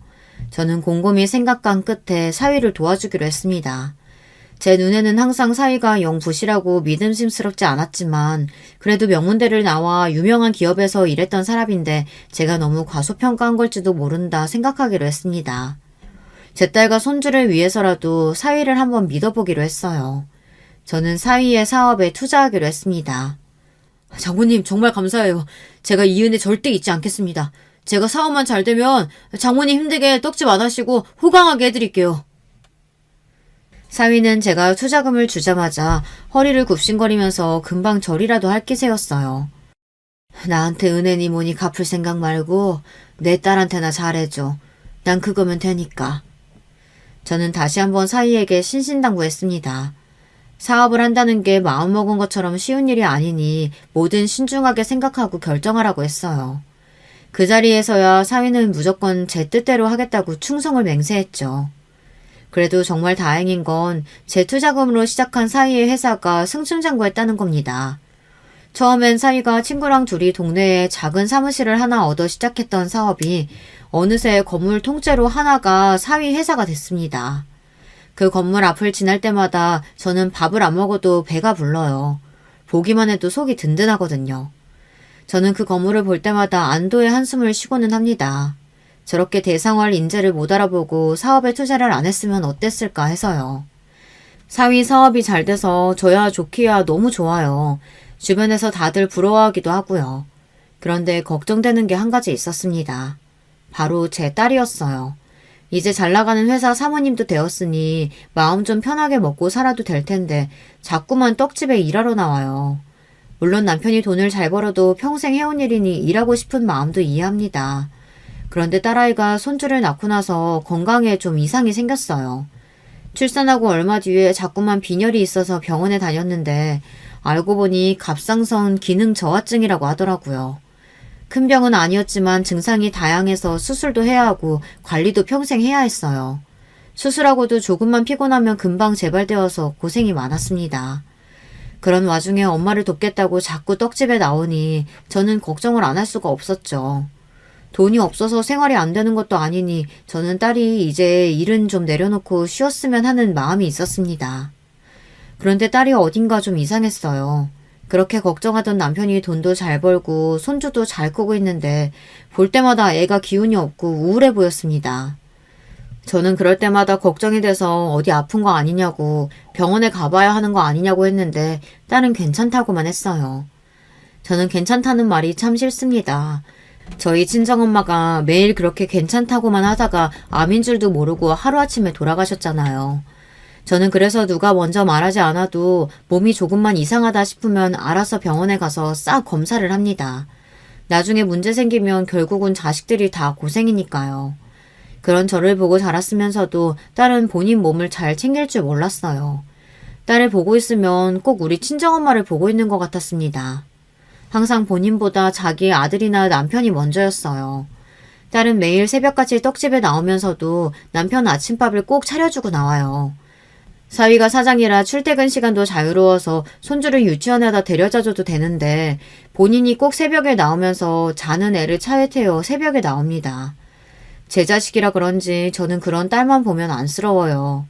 저는 곰곰이 생각한 끝에 사위를 도와주기로 했습니다. 제 눈에는 항상 사위가 영 부실하고 믿음심스럽지 않았지만 그래도 명문대를 나와 유명한 기업에서 일했던 사람인데 제가 너무 과소평가한 걸지도 모른다 생각하기로 했습니다. 제 딸과 손주를 위해서라도 사위를 한번 믿어보기로 했어요. 저는 사위의 사업에 투자하기로 했습니다. 장모님 정말 감사해요. 제가 이 은혜 절대 잊지 않겠습니다. 제가 사업만 잘 되면 장모님 힘들게 떡집 안 하시고 호강하게 해드릴게요. 사위는 제가 투자금을 주자마자 허리를 굽신거리면서 금방 절이라도 할 기세였어요. 나한테 은혜니 뭐니 갚을 생각 말고 내 딸한테나 잘해줘. 난 그거면 되니까. 저는 다시 한번 사위에게 신신당부했습니다. 사업을 한다는 게 마음먹은 것처럼 쉬운 일이 아니니 뭐든 신중하게 생각하고 결정하라고 했어요. 그 자리에서야 사위는 무조건 제 뜻대로 하겠다고 충성을 맹세했죠. 그래도 정말 다행인 건 제 투자금으로 시작한 사위의 회사가 승승장구했다는 겁니다. 처음엔 사위가 친구랑 둘이 동네에 작은 사무실을 하나 얻어 시작했던 사업이 어느새 건물 통째로 하나가 사위 회사가 됐습니다. 그 건물 앞을 지날 때마다 저는 밥을 안 먹어도 배가 불러요. 보기만 해도 속이 든든하거든요. 저는 그 건물을 볼 때마다 안도의 한숨을 쉬고는 합니다. 저렇게 대상화할 인재를 못 알아보고 사업에 투자를 안 했으면 어땠을까 해서요. 사위 사업이 잘 돼서 저야 좋기야 너무 좋아요. 주변에서 다들 부러워하기도 하고요. 그런데 걱정되는 게 한 가지 있었습니다. 바로 제 딸이었어요. 이제 잘 나가는 회사 사모님도 되었으니 마음 좀 편하게 먹고 살아도 될 텐데 자꾸만 떡집에 일하러 나와요. 물론 남편이 돈을 잘 벌어도 평생 해온 일이니 일하고 싶은 마음도 이해합니다. 그런데 딸아이가 손주를 낳고 나서 건강에 좀 이상이 생겼어요. 출산하고 얼마 뒤에 자꾸만 빈혈이 있어서 병원에 다녔는데 알고 보니 갑상선 기능 저하증이라고 하더라고요. 큰 병은 아니었지만 증상이 다양해서 수술도 해야 하고 관리도 평생 해야 했어요. 수술하고도 조금만 피곤하면 금방 재발되어서 고생이 많았습니다. 그런 와중에 엄마를 돕겠다고 자꾸 떡집에 나오니 저는 걱정을 안 할 수가 없었죠. 돈이 없어서 생활이 안 되는 것도 아니니 저는 딸이 이제 일은 좀 내려놓고 쉬었으면 하는 마음이 있었습니다. 그런데 딸이 어딘가 좀 이상했어요. 그렇게 걱정하던 남편이 돈도 잘 벌고 손주도 잘 크고 있는데 볼 때마다 애가 기운이 없고 우울해 보였습니다. 저는 그럴 때마다 걱정이 돼서 어디 아픈 거 아니냐고 병원에 가봐야 하는 거 아니냐고 했는데 딸은 괜찮다고만 했어요. 저는 괜찮다는 말이 참 싫습니다. 저희 친정엄마가 매일 그렇게 괜찮다고만 하다가 암인 줄도 모르고 하루아침에 돌아가셨잖아요. 저는 그래서 누가 먼저 말하지 않아도 몸이 조금만 이상하다 싶으면 알아서 병원에 가서 싹 검사를 합니다. 나중에 문제 생기면 결국은 자식들이 다 고생이니까요. 그런 저를 보고 자랐으면서도 딸은 본인 몸을 잘 챙길 줄 몰랐어요. 딸을 보고 있으면 꼭 우리 친정엄마를 보고 있는 것 같았습니다. 항상 본인보다 자기의 아들이나 남편이 먼저였어요. 딸은 매일 새벽같이 떡집에 나오면서도 남편 아침밥을 꼭 차려주고 나와요. 사위가 사장이라 출퇴근 시간도 자유로워서 손주를 유치원에다 데려다줘도 되는데 본인이 꼭 새벽에 나오면서 자는 애를 차에 태워 새벽에 나옵니다. 제 자식이라 그런지 저는 그런 딸만 보면 안쓰러워요.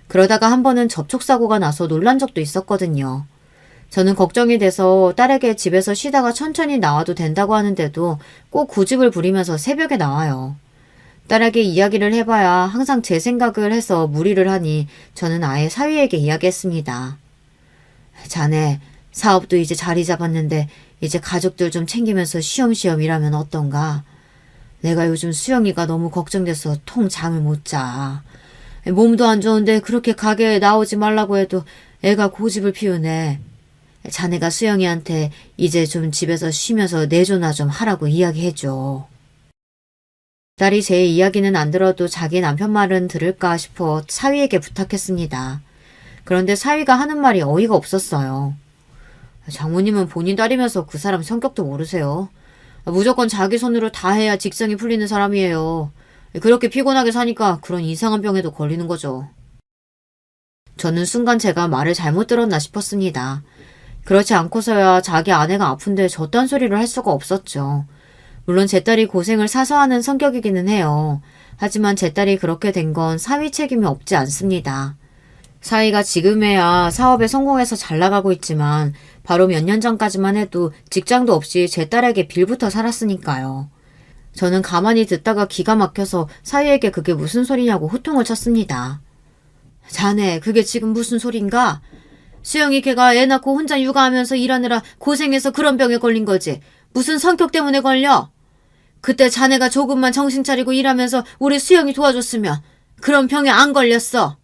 그러다가 한 번은 접촉사고가 나서 놀란 적도 있었거든요. 저는 걱정이 돼서 딸에게 집에서 쉬다가 천천히 나와도 된다고 하는데도 꼭 고집을 부리면서 새벽에 나와요. 딸에게 이야기를 해봐야 항상 제 생각을 해서 무리를 하니 저는 아예 사위에게 이야기했습니다. 자네, 사업도 이제 자리 잡았는데 이제 가족들 좀 챙기면서 쉬엄쉬엄 일하면 어떤가? 내가 요즘 수영이가 너무 걱정돼서 통 잠을 못 자. 몸도 안 좋은데 그렇게 가게에 나오지 말라고 해도 애가 고집을 피우네. 자네가 수영이한테 이제 좀 집에서 쉬면서 내조나 좀 하라고 이야기해줘. 딸이 제 이야기는 안 들어도 자기 남편 말은 들을까 싶어 사위에게 부탁했습니다. 그런데 사위가 하는 말이 어이가 없었어요. 장모님은 본인 딸이면서 그 사람 성격도 모르세요. 무조건 자기 손으로 다 해야 직성이 풀리는 사람이에요. 그렇게 피곤하게 사니까 그런 이상한 병에도 걸리는 거죠. 저는 순간 제가 말을 잘못 들었나 싶었습니다. 그렇지 않고서야 자기 아내가 아픈데 저딴 소리를 할 수가 없었죠. 물론 제 딸이 고생을 사서 하는 성격이기는 해요. 하지만 제 딸이 그렇게 된 건 사위 책임이 없지 않습니다. 사위가 지금에야 사업에 성공해서 잘 나가고 있지만 바로 몇 년 전까지만 해도 직장도 없이 제 딸에게 빌부터 살았으니까요. 저는 가만히 듣다가 기가 막혀서 사위에게 그게 무슨 소리냐고 호통을 쳤습니다. 자네, 그게 지금 무슨 소린가? 수영이 걔가 애 낳고 혼자 육아하면서 일하느라 고생해서 그런 병에 걸린 거지. 무슨 성격 때문에 걸려? 그때 자네가 조금만 정신 차리고 일하면서 우리 수영이 도와줬으면 그런 병에 안 걸렸어.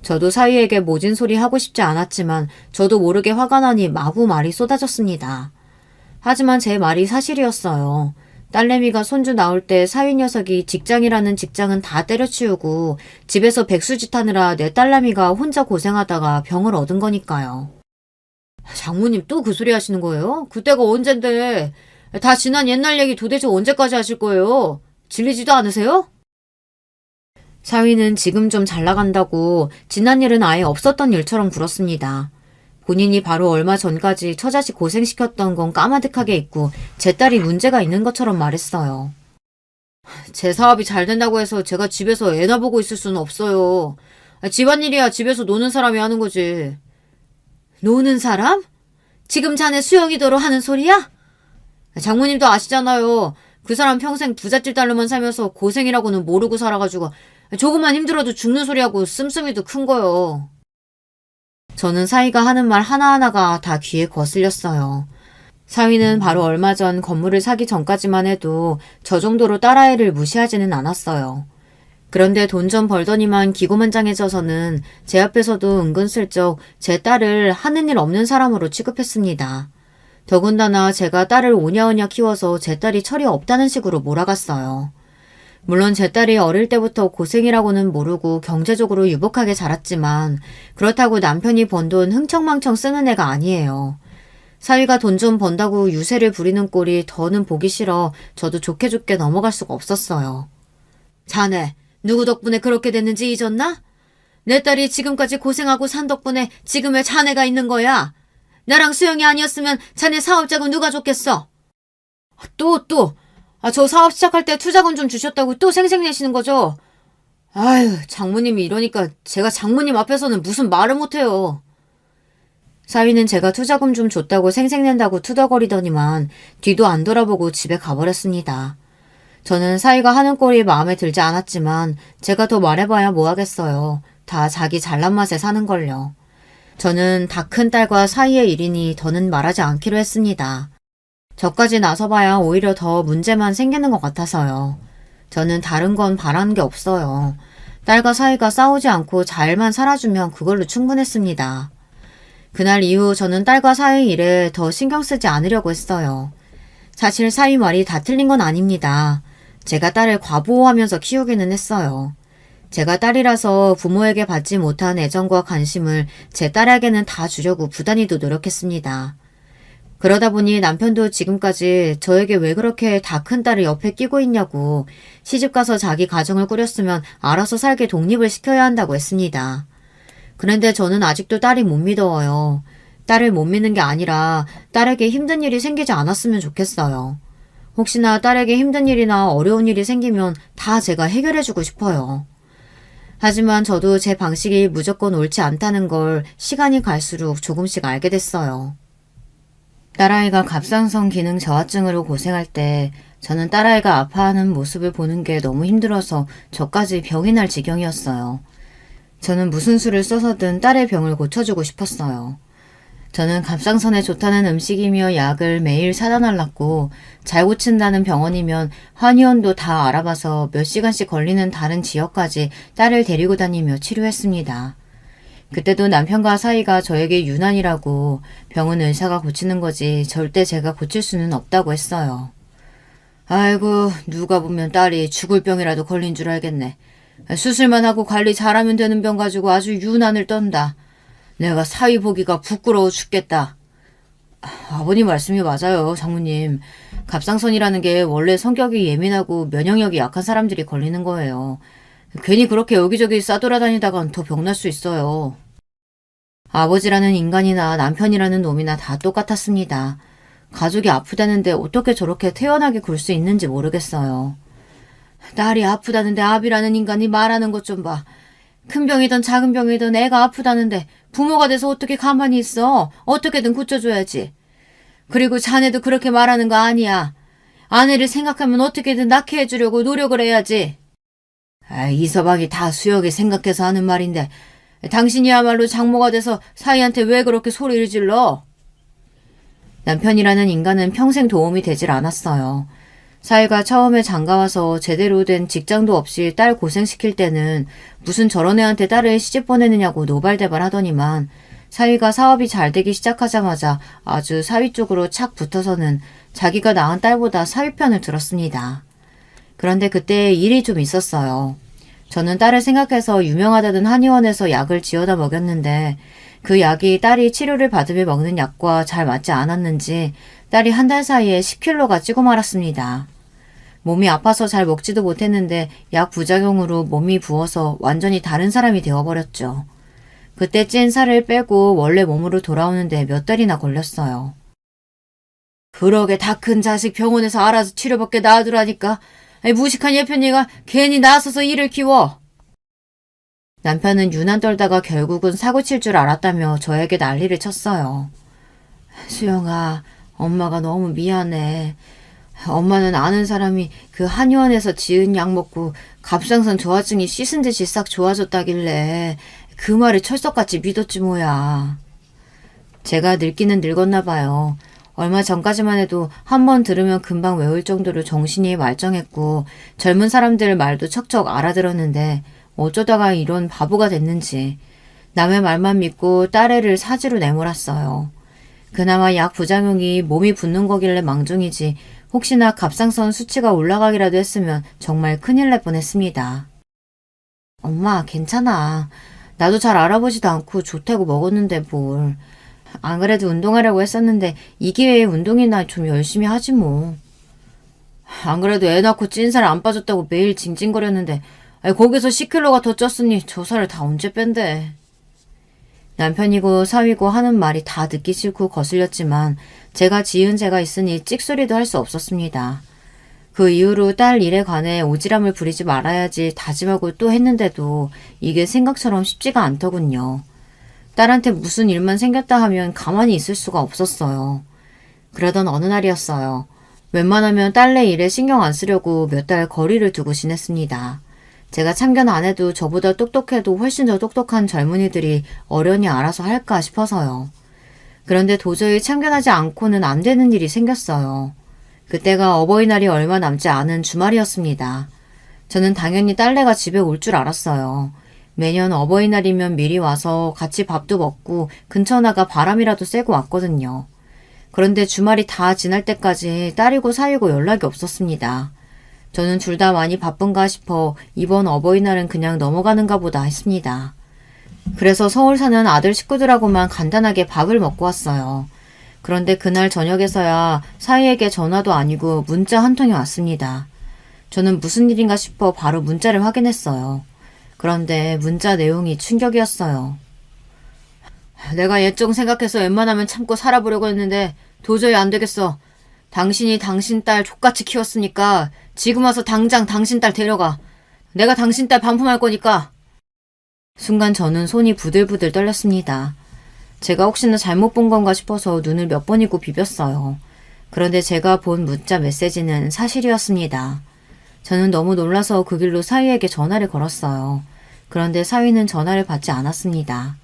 저도 사위에게 모진 소리 하고 싶지 않았지만 저도 모르게 화가 나니 마구 말이 쏟아졌습니다. 하지만 제 말이 사실이었어요. 딸내미가 손주 나올 때 사위 녀석이 직장이라는 직장은 다 때려치우고 집에서 백수짓 하느라 내 딸내미가 혼자 고생하다가 병을 얻은 거니까요. 장모님 또 그 소리 하시는 거예요? 그때가 언젠데. 다 지난 옛날 얘기 도대체 언제까지 하실 거예요? 질리지도 않으세요? 사위는 지금 좀 잘 나간다고 지난 일은 아예 없었던 일처럼 굴었습니다. 본인이 바로 얼마 전까지 처자식 고생시켰던 건 까마득하게 잊고 제 딸이 문제가 있는 것처럼 말했어요. 제 사업이 잘 된다고 해서 제가 집에서 애나 보고 있을 수는 없어요. 집안일이야 집에서 노는 사람이 하는 거지. 노는 사람? 지금 자네 수영이더러 하는 소리야? 장모님도 아시잖아요. 그 사람 평생 부잣집 딸로만 살면서 고생이라고는 모르고 살아가지고 조금만 힘들어도 죽는 소리하고 씀씀이도 큰 거요. 저는 사위가 하는 말 하나하나가 다 귀에 거슬렸어요. 사위는 바로 얼마 전 건물을 사기 전까지만 해도 저 정도로 딸아이를 무시하지는 않았어요. 그런데 돈 좀 벌더니만 기고만장해져서는 제 앞에서도 은근슬쩍 제 딸을 하는 일 없는 사람으로 취급했습니다. 더군다나 제가 딸을 오냐오냐 키워서 제 딸이 철이 없다는 식으로 몰아갔어요. 물론 제 딸이 어릴 때부터 고생이라고는 모르고 경제적으로 유복하게 자랐지만 그렇다고 남편이 번 돈 흥청망청 쓰는 애가 아니에요. 사위가 돈 좀 번다고 유세를 부리는 꼴이 더는 보기 싫어 저도 좋게 좋게 넘어갈 수가 없었어요. 자네, 누구 덕분에 그렇게 됐는지 잊었나? 내 딸이 지금까지 고생하고 산 덕분에 지금의 자네가 있는 거야. 나랑 수영이 아니었으면 자네 사업자금 누가 줬겠어? 저 사업 시작할 때 투자금 좀 주셨다고 또 생색내시는 거죠? 아유, 장모님이 이러니까 제가 장모님 앞에서는 무슨 말을 못해요. 사위는 제가 투자금 좀 줬다고 생색낸다고 투덜거리더니만 뒤도 안 돌아보고 집에 가버렸습니다. 저는 사위가 하는 꼴이 마음에 들지 않았지만 제가 더 말해봐야 뭐하겠어요. 다 자기 잘난 맛에 사는걸요. 저는 다 큰 딸과 사위의 일이니 더는 말하지 않기로 했습니다. 저까지 나서봐야 오히려 더 문제만 생기는 것 같아서요. 저는 다른 건 바라는 게 없어요. 딸과 사위가 싸우지 않고 잘만 살아주면 그걸로 충분했습니다. 그날 이후 저는 딸과 사위 일에 더 신경 쓰지 않으려고 했어요. 사실 사위 말이 다 틀린 건 아닙니다. 제가 딸을 과보호하면서 키우기는 했어요. 제가 딸이라서 부모에게 받지 못한 애정과 관심을 제 딸에게는 다 주려고 부단히도 노력했습니다. 그러다 보니 남편도 지금까지 저에게 왜 그렇게 다 큰 딸을 옆에 끼고 있냐고 시집가서 자기 가정을 꾸렸으면 알아서 살게 독립을 시켜야 한다고 했습니다. 그런데 저는 아직도 딸이 못 믿어요. 딸을 못 믿는 게 아니라 딸에게 힘든 일이 생기지 않았으면 좋겠어요. 혹시나 딸에게 힘든 일이나 어려운 일이 생기면 다 제가 해결해주고 싶어요. 하지만 저도 제 방식이 무조건 옳지 않다는 걸 시간이 갈수록 조금씩 알게 됐어요. 딸아이가 갑상선 기능 저하증으로 고생할 때 저는 딸아이가 아파하는 모습을 보는 게 너무 힘들어서 저까지 병이 날 지경이었어요. 저는 무슨 수를 써서든 딸의 병을 고쳐주고 싶었어요. 저는 갑상선에 좋다는 음식이며 약을 매일 사다 달랐고 잘 고친다는 병원이면 한의원도 다 알아봐서 몇 시간씩 걸리는 다른 지역까지 딸을 데리고 다니며 치료했습니다. 그때도 남편과 사이가 저에게 유난이라고 병은 의사가 고치는 거지 절대 제가 고칠 수는 없다고 했어요. 아이고 누가 보면 딸이 죽을 병이라도 걸린 줄 알겠네. 수술만 하고 관리 잘하면 되는 병 가지고 아주 유난을 떤다. 내가 사위 보기가 부끄러워 죽겠다. 아버님 말씀이 맞아요, 장모님. 갑상선이라는 게 원래 성격이 예민하고 면역력이 약한 사람들이 걸리는 거예요. 괜히 그렇게 여기저기 싸돌아다니다간 더 병날 수 있어요. 아버지라는 인간이나 남편이라는 놈이나 다 똑같았습니다. 가족이 아프다는데 어떻게 저렇게 태연하게 굴 수 있는지 모르겠어요. 딸이 아프다는데 아비라는 인간이 말하는 것 좀 봐. 큰 병이든 작은 병이든 애가 아프다는데 부모가 돼서 어떻게 가만히 있어. 어떻게든 고쳐줘야지. 그리고 자네도 그렇게 말하는 거 아니야. 아내를 생각하면 어떻게든 낳게 해주려고 노력을 해야지. 이 서방이 다 수역이 생각해서 하는 말인데 당신이야말로 장모가 돼서 사위한테 왜 그렇게 소리를 질러? 남편이라는 인간은 평생 도움이 되질 않았어요. 사위가 처음에 장가와서 제대로 된 직장도 없이 딸 고생시킬 때는 무슨 저런 애한테 딸을 시집 보내느냐고 노발대발 하더니만 사위가 사업이 잘 되기 시작하자마자 아주 사위 쪽으로 착 붙어서는 자기가 낳은 딸보다 사위 편을 들었습니다. 그런데 그때 일이 좀 있었어요. 저는 딸을 생각해서 유명하다던 한의원에서 약을 지어다 먹였는데 그 약이 딸이 치료를 받으며 먹는 약과 잘 맞지 않았는지 딸이 한 달 사이에 10kg가 찌고 말았습니다. 몸이 아파서 잘 먹지도 못했는데 약 부작용으로 몸이 부어서 완전히 다른 사람이 되어버렸죠. 그때 찐 살을 빼고 원래 몸으로 돌아오는데 몇 달이나 걸렸어요. 그러게 다 큰 자식 병원에서 알아서 치료받게 놔두라니까. 무식한 예편이가 괜히 나서서 일을 키워. 남편은 유난 떨다가 결국은 사고 칠 줄 알았다며 저에게 난리를 쳤어요. 수영아, 엄마가 너무 미안해. 엄마는 아는 사람이 그 한의원에서 지은 약 먹고 갑상선 저하증이 씻은 듯이 싹 좋아졌다길래 그 말을 철석같이 믿었지 뭐야. 제가 늙기는 늙었나 봐요. 얼마 전까지만 해도 한 번 들으면 금방 외울 정도로 정신이 말짱했고 젊은 사람들 말도 척척 알아들었는데 어쩌다가 이런 바보가 됐는지 남의 말만 믿고 딸애를 사지로 내몰았어요. 그나마 약 부작용이 몸이 붓는 거길래 망정이지 혹시나 갑상선 수치가 올라가기라도 했으면 정말 큰일 날 뻔했습니다. 엄마 괜찮아. 나도 잘 알아보지도 않고 좋다고 먹었는데 뭘. 안 그래도 운동하려고 했었는데 이 기회에 운동이나 좀 열심히 하지 뭐. 안 그래도 애 낳고 찐살 안 빠졌다고 매일 징징거렸는데 거기서 10kg가 더 쪘으니 저 살을 다 언제 뺀대. 남편이고 사위고 하는 말이 다 듣기 싫고 거슬렸지만 제가 지은 죄가 있으니 찍소리도 할 수 없었습니다. 그 이후로 딸 일에 관해 오지랖을 부리지 말아야지 다짐하고 또 했는데도 이게 생각처럼 쉽지가 않더군요. 딸한테 무슨 일만 생겼다 하면 가만히 있을 수가 없었어요. 그러던 어느 날이었어요. 웬만하면 딸내 일에 신경 안 쓰려고 몇 달 거리를 두고 지냈습니다. 제가 참견 안 해도 저보다 똑똑해도 훨씬 더 똑똑한 젊은이들이 어련히 알아서 할까 싶어서요. 그런데 도저히 참견하지 않고는 안 되는 일이 생겼어요. 그때가 어버이날이 얼마 남지 않은 주말이었습니다. 저는 당연히 딸내가 집에 올 줄 알았어요. 매년 어버이날이면 미리 와서 같이 밥도 먹고 근처 나가 바람이라도 쐬고 왔거든요. 그런데 주말이 다 지날 때까지 딸이고 사위고 연락이 없었습니다. 저는 둘 다 많이 바쁜가 싶어 이번 어버이날은 그냥 넘어가는가 보다 했습니다. 그래서 서울 사는 아들 식구들하고만 간단하게 밥을 먹고 왔어요. 그런데 그날 저녁에서야 사위에게 전화도 아니고 문자 한 통이 왔습니다. 저는 무슨 일인가 싶어 바로 문자를 확인했어요. 그런데 문자 내용이 충격이었어요. 내가 예정 생각해서 웬만하면 참고 살아보려고 했는데 도저히 안 되겠어. 당신이 당신 딸 족같이 키웠으니까 지금 와서 당장 당신 딸 데려가. 내가 당신 딸 반품할 거니까. 순간 저는 손이 부들부들 떨렸습니다. 제가 혹시나 잘못 본 건가 싶어서 눈을 몇 번이고 비볐어요. 그런데 제가 본 문자 메시지는 사실이었습니다. 저는 너무 놀라서 그 길로 사위에게 전화를 걸었어요. 그런데 사위는 전화를 받지 않았습니다.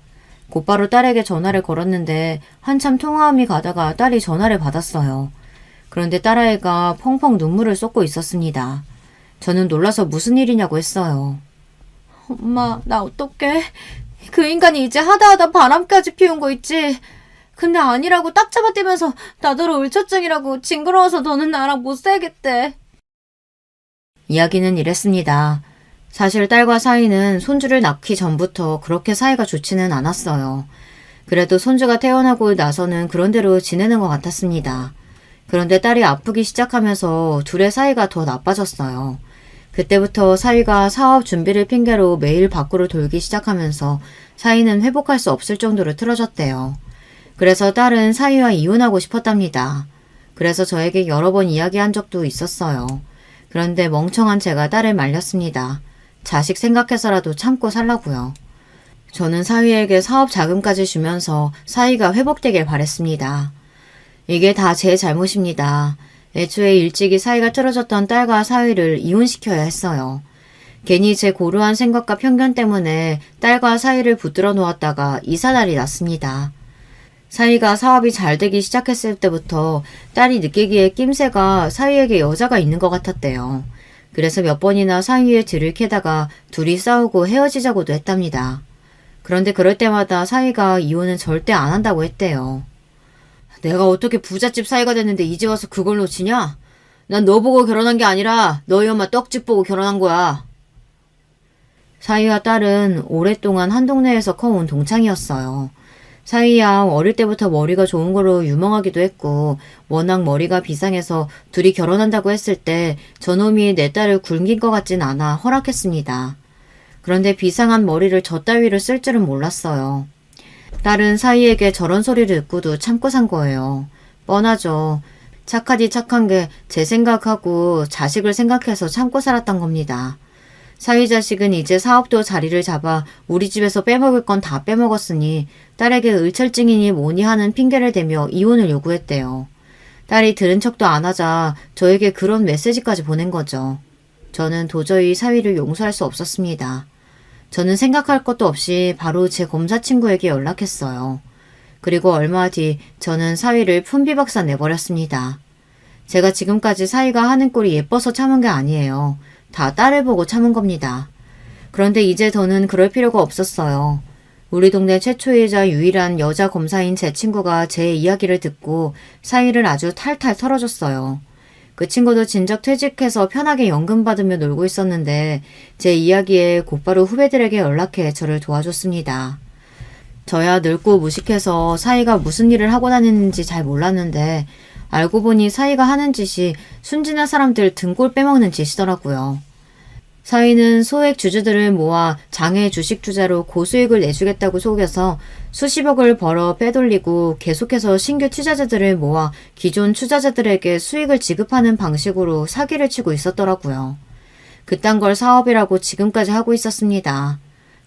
곧바로 딸에게 전화를 걸었는데 한참 통화음이 가다가 딸이 전화를 받았어요. 그런데 딸아이가 펑펑 눈물을 쏟고 있었습니다. 저는 놀라서 무슨 일이냐고 했어요. 엄마, 나 어떡해? 그 인간이 이제 하다하다 바람까지 피운 거 있지? 근데 아니라고 딱 잡아떼면서 나더러 울처증이라고 징그러워서 너는 나랑 못 살겠대. 이야기는 이랬습니다. 사실 딸과 사위는 손주를 낳기 전부터 그렇게 사이가 좋지는 않았어요. 그래도 손주가 태어나고 나서는 그런대로 지내는 것 같았습니다. 그런데 딸이 아프기 시작하면서 둘의 사이가 더 나빠졌어요. 그때부터 사위가 사업 준비를 핑계로 매일 밖으로 돌기 시작하면서 사위는 회복할 수 없을 정도로 틀어졌대요. 그래서 딸은 사위와 이혼하고 싶었답니다. 그래서 저에게 여러 번 이야기한 적도 있었어요. 그런데 멍청한 제가 딸을 말렸습니다. 자식 생각해서라도 참고 살라고요. 저는 사위에게 사업 자금까지 주면서 사위가 회복되길 바랬습니다. 이게 다 제 잘못입니다. 애초에 일찍이 사이가 틀어졌던 딸과 사위를 이혼시켜야 했어요. 괜히 제 고루한 생각과 편견 때문에 딸과 사위를 붙들어 놓았다가 이사날이 났습니다. 사위가 사업이 잘 되기 시작했을 때부터 딸이 느끼기에 낌새가 사위에게 여자가 있는 것 같았대요. 그래서 몇 번이나 사위의 뒤를 캐다가 둘이 싸우고 헤어지자고도 했답니다. 그런데 그럴 때마다 사위가 이혼은 절대 안 한다고 했대요. 내가 어떻게 부잣집 사위가 됐는데 이제 와서 그걸 놓치냐? 난 너 보고 결혼한 게 아니라 너희 엄마 떡집 보고 결혼한 거야. 사위와 딸은 오랫동안 한 동네에서 커온 동창이었어요. 사위야 어릴 때부터 머리가 좋은 걸로 유명하기도 했고 워낙 머리가 비상해서 둘이 결혼한다고 했을 때 저놈이 내 딸을 굶긴 것 같진 않아 허락했습니다. 그런데 비상한 머리를 저 따위를 쓸 줄은 몰랐어요. 딸은 사위에게 저런 소리를 듣고도 참고 산 거예요. 뻔하죠. 착하디 착한 게 제 생각하고 자식을 생각해서 참고 살았던 겁니다. 사위 자식은 이제 사업도 자리를 잡아 우리 집에서 빼먹을 건 다 빼먹었으니 딸에게 을철증이니 뭐니 하는 핑계를 대며 이혼을 요구했대요. 딸이 들은 척도 안 하자 저에게 그런 메시지까지 보낸 거죠. 저는 도저히 사위를 용서할 수 없었습니다. 저는 생각할 것도 없이 바로 제 검사 친구에게 연락했어요. 그리고 얼마 뒤 저는 사위를 품비박산 내버렸습니다. 제가 지금까지 사위가 하는 꼴이 예뻐서 참은 게 아니에요. 다 딸을 보고 참은 겁니다. 그런데 이제 더는 그럴 필요가 없었어요. 우리 동네 최초이자 유일한 여자 검사인 제 친구가 제 이야기를 듣고 사위를 아주 탈탈 털어줬어요. 그 친구도 진작 퇴직해서 편하게 연금 받으며 놀고 있었는데 제 이야기에 곧바로 후배들에게 연락해 저를 도와줬습니다. 저야 늙고 무식해서 사위가 무슨 일을 하고 다니는지 잘 몰랐는데 알고 보니 사위가 하는 짓이 순진한 사람들 등골 빼먹는 짓이더라고요. 사위는 소액 주주들을 모아 장외 주식 투자로 고수익을 내주겠다고 속여서 수십억을 벌어 빼돌리고 계속해서 신규 투자자들을 모아 기존 투자자들에게 수익을 지급하는 방식으로 사기를 치고 있었더라고요. 그딴 걸 사업이라고 지금까지 하고 있었습니다.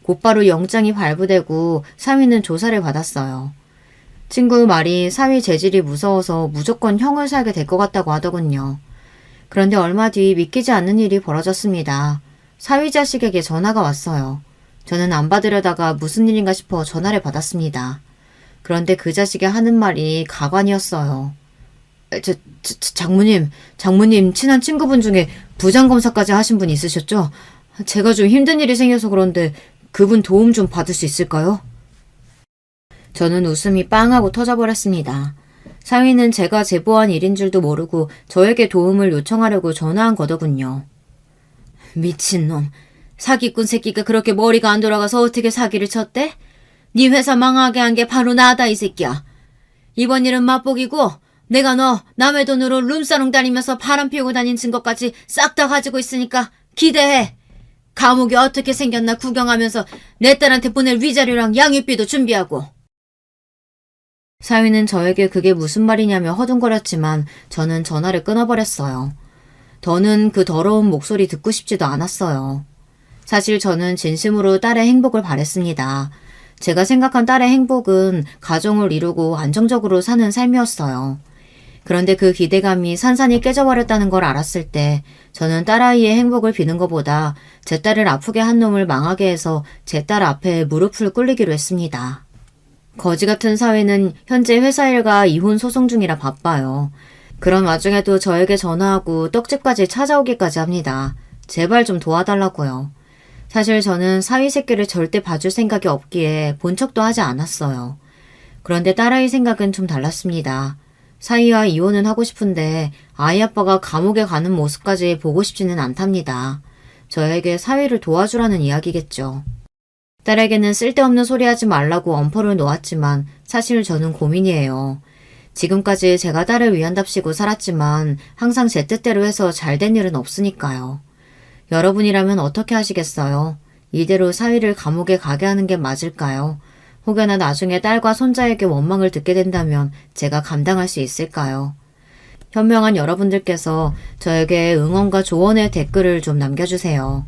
곧바로 영장이 발부되고 사위는 조사를 받았어요. 친구 말이 사위 재질이 무서워서 무조건 형을 살게 될 것 같다고 하더군요. 그런데 얼마 뒤 믿기지 않는 일이 벌어졌습니다. 사위 자식에게 전화가 왔어요. 저는 안 받으려다가 무슨 일인가 싶어 전화를 받았습니다. 그런데 그 자식이 하는 말이 가관이었어요. 장모님 친한 친구분 중에 부장검사까지 하신 분 있으셨죠? 제가 좀 힘든 일이 생겨서 그런데 그분 도움 좀 받을 수 있을까요? 저는 웃음이 빵 하고 터져버렸습니다. 사위는 제가 제보한 일인 줄도 모르고 저에게 도움을 요청하려고 전화한 거더군요. 미친놈. 사기꾼 새끼가 그렇게 머리가 안 돌아가서 어떻게 사기를 쳤대? 네 회사 망하게 한 게 바로 나다 이 새끼야. 이번 일은 맛보기고 내가 너 남의 돈으로 룸사롱 다니면서 바람 피우고 다닌 증거까지 싹 다 가지고 있으니까 기대해. 감옥이 어떻게 생겼나 구경하면서 내 딸한테 보낼 위자료랑 양육비도 준비하고. 사위는 저에게 그게 무슨 말이냐며 허둥거렸지만 저는 전화를 끊어버렸어요. 더는 그 더러운 목소리 듣고 싶지도 않았어요. 사실 저는 진심으로 딸의 행복을 바랬습니다. 제가 생각한 딸의 행복은 가정을 이루고 안정적으로 사는 삶이었어요. 그런데 그 기대감이 산산이 깨져버렸다는 걸 알았을 때 저는 딸아이의 행복을 비는 것보다 제 딸을 아프게 한 놈을 망하게 해서 제 딸 앞에 무릎을 꿇리기로 했습니다. 거지 같은 사회는 현재 회사 일과 이혼 소송 중이라 바빠요. 그런 와중에도 저에게 전화하고 떡집까지 찾아오기까지 합니다. 제발 좀 도와달라고요. 사실 저는 사위 새끼를 절대 봐줄 생각이 없기에 본 척도 하지 않았어요. 그런데 딸아이 생각은 좀 달랐습니다. 사위와 이혼은 하고 싶은데 아이 아빠가 감옥에 가는 모습까지 보고 싶지는 않답니다. 저에게 사위를 도와주라는 이야기겠죠. 딸에게는 쓸데없는 소리 하지 말라고 엄포를 놓았지만 사실 저는 고민이에요. 지금까지 제가 딸을 위한답시고 살았지만 항상 제 뜻대로 해서 잘된 일은 없으니까요. 여러분이라면 어떻게 하시겠어요? 이대로 사위를 감옥에 가게 하는 게 맞을까요? 혹여나 나중에 딸과 손자에게 원망을 듣게 된다면 제가 감당할 수 있을까요? 현명한 여러분들께서 저에게 응원과 조언의 댓글을 좀 남겨주세요.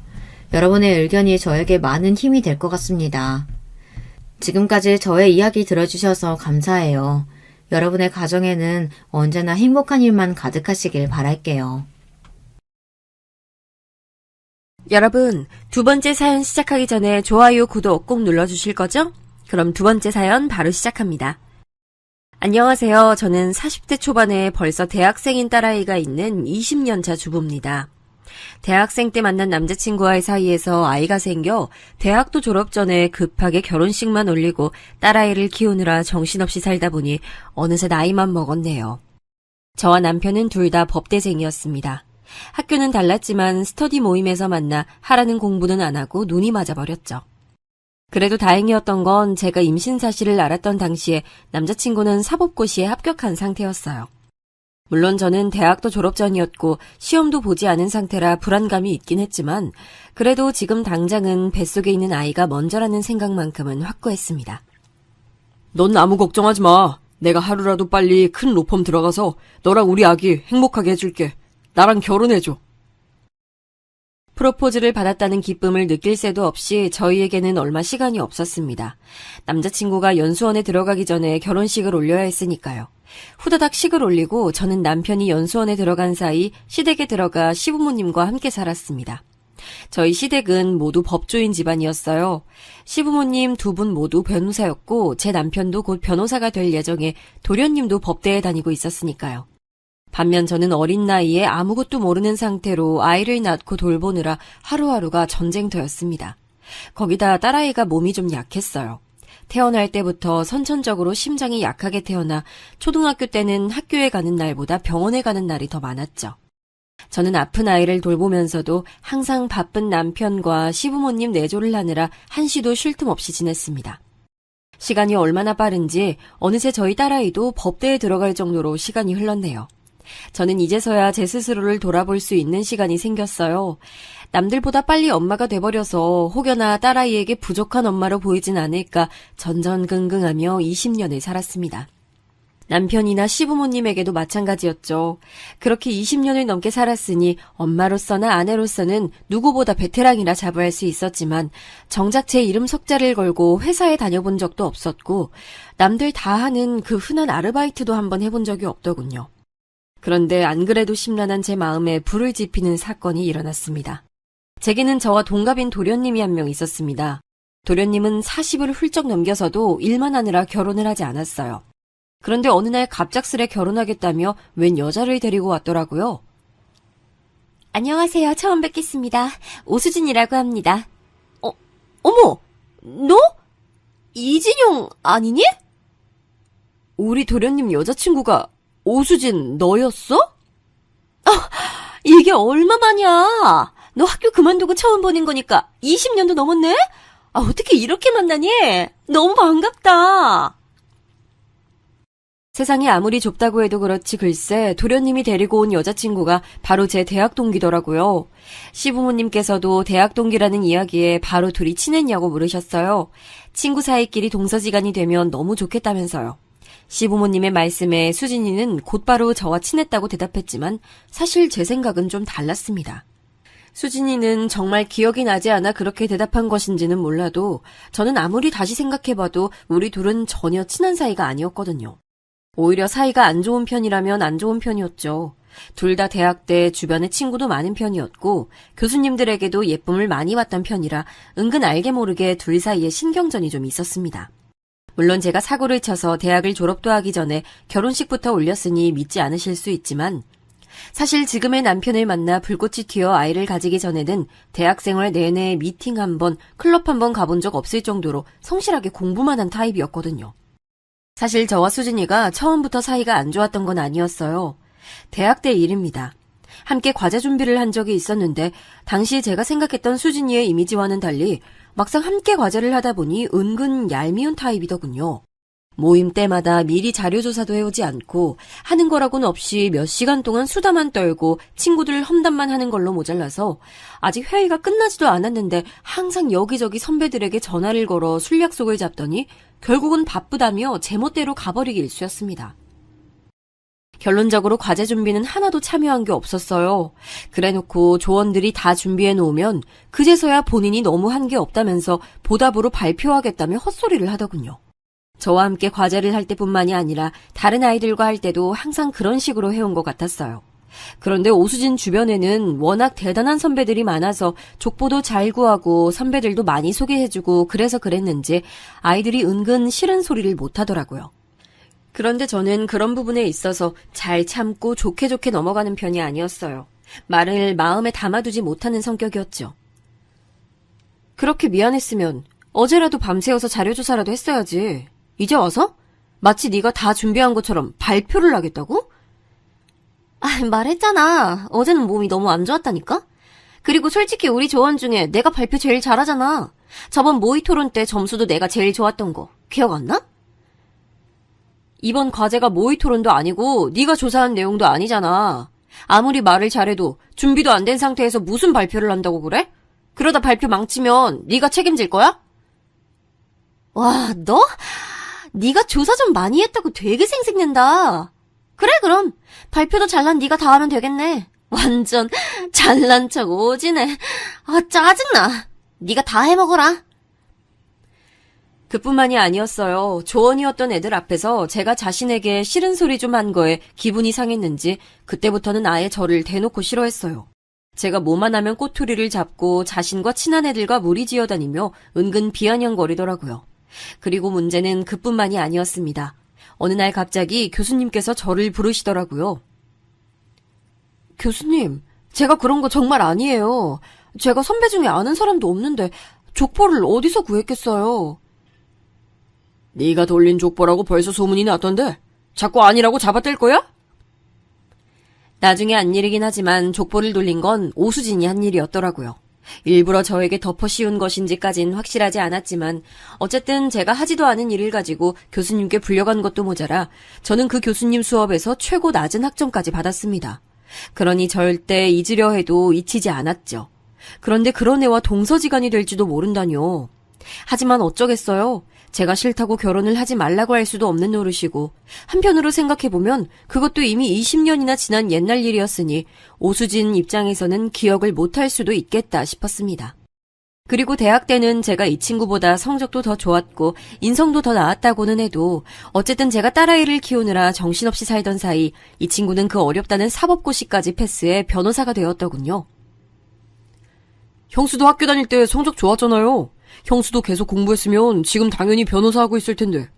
여러분의 의견이 저에게 많은 힘이 될 것 같습니다. 지금까지 저의 이야기 들어주셔서 감사해요. 여러분의 가정에는 언제나 행복한 일만 가득하시길 바랄게요. 여러분, 두 번째 사연 시작하기 전에 좋아요, 구독 꼭 눌러주실 거죠? 그럼 두 번째 사연 바로 시작합니다. 안녕하세요. 저는 40대 초반에 벌써 대학생인 딸아이가 있는 20년차 주부입니다. 대학생 때 만난 남자친구와의 사이에서 아이가 생겨 대학도 졸업 전에 급하게 결혼식만 올리고 딸아이를 키우느라 정신없이 살다 보니 어느새 나이만 먹었네요. 저와 남편은 둘 다 법대생이었습니다. 학교는 달랐지만 스터디 모임에서 만나 하라는 공부는 안 하고 눈이 맞아버렸죠. 그래도 다행이었던 건 제가 임신 사실을 알았던 당시에 남자친구는 사법고시에 합격한 상태였어요. 물론 저는 대학도 졸업 전이었고 시험도 보지 않은 상태라 불안감이 있긴 했지만 그래도 지금 당장은 뱃속에 있는 아이가 먼저라는 생각만큼은 확고했습니다. 넌 아무 걱정하지 마. 내가 하루라도 빨리 큰 로펌 들어가서 너랑 우리 아기 행복하게 해줄게. 나랑 결혼해줘. 프로포즈를 받았다는 기쁨을 느낄 새도 없이 저희에게는 얼마 시간이 없었습니다. 남자친구가 연수원에 들어가기 전에 결혼식을 올려야 했으니까요. 후다닥 식을 올리고 저는 남편이 연수원에 들어간 사이 시댁에 들어가 시부모님과 함께 살았습니다. 저희 시댁은 모두 법조인 집안이었어요. 시부모님 두 분 모두 변호사였고 제 남편도 곧 변호사가 될 예정에 도련님도 법대에 다니고 있었으니까요. 반면 저는 어린 나이에 아무것도 모르는 상태로 아이를 낳고 돌보느라 하루하루가 전쟁터였습니다. 거기다 딸아이가 몸이 좀 약했어요. 태어날 때부터 선천적으로 심장이 약하게 태어나 초등학교 때는 학교에 가는 날보다 병원에 가는 날이 더 많았죠. 저는 아픈 아이를 돌보면서도 항상 바쁜 남편과 시부모님 내조를 하느라 한시도 쉴 틈 없이 지냈습니다. 시간이 얼마나 빠른지 어느새 저희 딸아이도 법대에 들어갈 정도로 시간이 흘렀네요. 저는 이제서야 제 스스로를 돌아볼 수 있는 시간이 생겼어요. 남들보다 빨리 엄마가 돼버려서 혹여나 딸아이에게 부족한 엄마로 보이진 않을까 전전긍긍하며 20년을 살았습니다. 남편이나 시부모님에게도 마찬가지였죠. 그렇게 20년을 넘게 살았으니 엄마로서나 아내로서는 누구보다 베테랑이라 자부할 수 있었지만 정작 제 이름 석자를 걸고 회사에 다녀본 적도 없었고 남들 다 하는 그 흔한 아르바이트도 한번 해본 적이 없더군요. 그런데 안 그래도 심란한 제 마음에 불을 지피는 사건이 일어났습니다. 제게는 저와 동갑인 도련님이 한 명 있었습니다. 도련님은 40을 훌쩍 넘겨서도 일만 하느라 결혼을 하지 않았어요. 그런데 어느 날 갑작스레 결혼하겠다며 웬 여자를 데리고 왔더라고요. 안녕하세요. 처음 뵙겠습니다. 오수진이라고 합니다. 어머! 너? 이진용 아니니? 우리 도련님 여자친구가 오수진 너였어? 이게 얼마만이야? 너 학교 그만두고 처음 보는 거니까 20년도 넘었네? 어떻게 이렇게 만나니? 너무 반갑다. 세상이 아무리 좁다고 해도 그렇지 글쎄 도련님이 데리고 온 여자친구가 바로 제 대학 동기더라고요. 시부모님께서도 대학 동기라는 이야기에 바로 둘이 친했냐고 물으셨어요. 친구 사이끼리 동서지간이 되면 너무 좋겠다면서요. 시부모님의 말씀에 수진이는 곧바로 저와 친했다고 대답했지만 사실 제 생각은 좀 달랐습니다. 수진이는 정말 기억이 나지 않아 그렇게 대답한 것인지는 몰라도 저는 아무리 다시 생각해봐도 우리 둘은 전혀 친한 사이가 아니었거든요. 오히려 사이가 안 좋은 편이라면 안 좋은 편이었죠. 둘 다 대학 때 주변에 친구도 많은 편이었고 교수님들에게도 예쁨을 많이 받던 편이라 은근 알게 모르게 둘 사이에 신경전이 좀 있었습니다. 물론 제가 사고를 쳐서 대학을 졸업도 하기 전에 결혼식부터 올렸으니 믿지 않으실 수 있지만 사실 지금의 남편을 만나 불꽃이 튀어 아이를 가지기 전에는 대학생활 내내 미팅 한 번, 클럽 한 번 가본 적 없을 정도로 성실하게 공부만 한 타입이었거든요. 사실 저와 수진이가 처음부터 사이가 안 좋았던 건 아니었어요. 대학 때 일입니다. 함께 과제 준비를 한 적이 있었는데 당시 제가 생각했던 수진이의 이미지와는 달리 막상 함께 과제를 하다 보니 은근 얄미운 타입이더군요. 모임 때마다 미리 자료조사도 해오지 않고 하는 거라고는 없이 몇 시간 동안 수다만 떨고 친구들 험담만 하는 걸로 모자라서 아직 회의가 끝나지도 않았는데 항상 여기저기 선배들에게 전화를 걸어 술 약속을 잡더니 결국은 바쁘다며 제멋대로 가버리기 일쑤였습니다. 결론적으로 과제 준비는 하나도 참여한 게 없었어요. 그래놓고 조원들이 다 준비해 놓으면 그제서야 본인이 너무 한 게 없다면서 보답으로 발표하겠다며 헛소리를 하더군요. 저와 함께 과제를 할 때뿐만이 아니라 다른 아이들과 할 때도 항상 그런 식으로 해온 것 같았어요. 그런데 오수진 주변에는 워낙 대단한 선배들이 많아서 족보도 잘 구하고 선배들도 많이 소개해주고 그래서 그랬는지 아이들이 은근 싫은 소리를 못하더라고요. 그런데 저는 그런 부분에 있어서 잘 참고 좋게 넘어가는 편이 아니었어요. 말을 마음에 담아두지 못하는 성격이었죠. 그렇게 미안했으면 어제라도 밤새워서 자료조사라도 했어야지. 이제 와서? 마치 네가 다 준비한 것처럼 발표를 하겠다고? 말했잖아. 어제는 몸이 너무 안 좋았다니까? 그리고 솔직히 우리 조원 중에 내가 발표 제일 잘하잖아. 저번 모의 토론 때 점수도 내가 제일 좋았던 거. 기억 안 나? 이번 과제가 모의 토론도 아니고 네가 조사한 내용도 아니잖아. 아무리 말을 잘해도 준비도 안 된 상태에서 무슨 발표를 한다고 그래? 그러다 발표 망치면 네가 책임질 거야? 와, 너? 네가 조사 좀 많이 했다고 되게 생색낸다. 그래, 그럼 발표도 잘난 네가 다 하면 되겠네. 완전 잘난 척 오지네. 짜증나. 네가 다 해먹어라. 그뿐만이 아니었어요. 조언이었던 애들 앞에서 제가 자신에게 싫은 소리 좀 한 거에 기분이 상했는지 그때부터는 아예 저를 대놓고 싫어했어요. 제가 뭐만 하면 꼬투리를 잡고 자신과 친한 애들과 무리지어 다니며 은근 비아냥거리더라고요. 그리고 문제는 그뿐만이 아니었습니다. 어느 날 갑자기 교수님께서 저를 부르시더라고요. 교수님, 제가 그런 거 정말 아니에요. 제가 선배 중에 아는 사람도 없는데 족보를 어디서 구했겠어요. 네가 돌린 족보라고 벌써 소문이 났던데 자꾸 아니라고 잡아댈 거야? 나중에 한 일이긴 하지만 족보를 돌린 건 오수진이 한 일이었더라고요. 일부러 저에게 덮어 씌운 것인지까진 확실하지 않았지만 어쨌든 제가 하지도 않은 일을 가지고 교수님께 불려간 것도 모자라 저는 그 교수님 수업에서 최고 낮은 학점까지 받았습니다. 그러니 절대 잊으려 해도 잊히지 않았죠. 그런데 그런 애와 동서지간이 될지도 모른다뇨. 하지만 어쩌겠어요. 제가 싫다고 결혼을 하지 말라고 할 수도 없는 노릇이고 한편으로 생각해보면 그것도 이미 20년이나 지난 옛날 일이었으니 오수진 입장에서는 기억을 못할 수도 있겠다 싶었습니다. 그리고 대학 때는 제가 이 친구보다 성적도 더 좋았고 인성도 더 나았다고는 해도 어쨌든 제가 딸아이를 키우느라 정신없이 살던 사이 이 친구는 그 어렵다는 사법고시까지 패스해 변호사가 되었더군요. 형수도 학교 다닐 때 성적 좋았잖아요. 형수도 계속 공부했으면 지금 당연히 변호사하고 있을 텐데.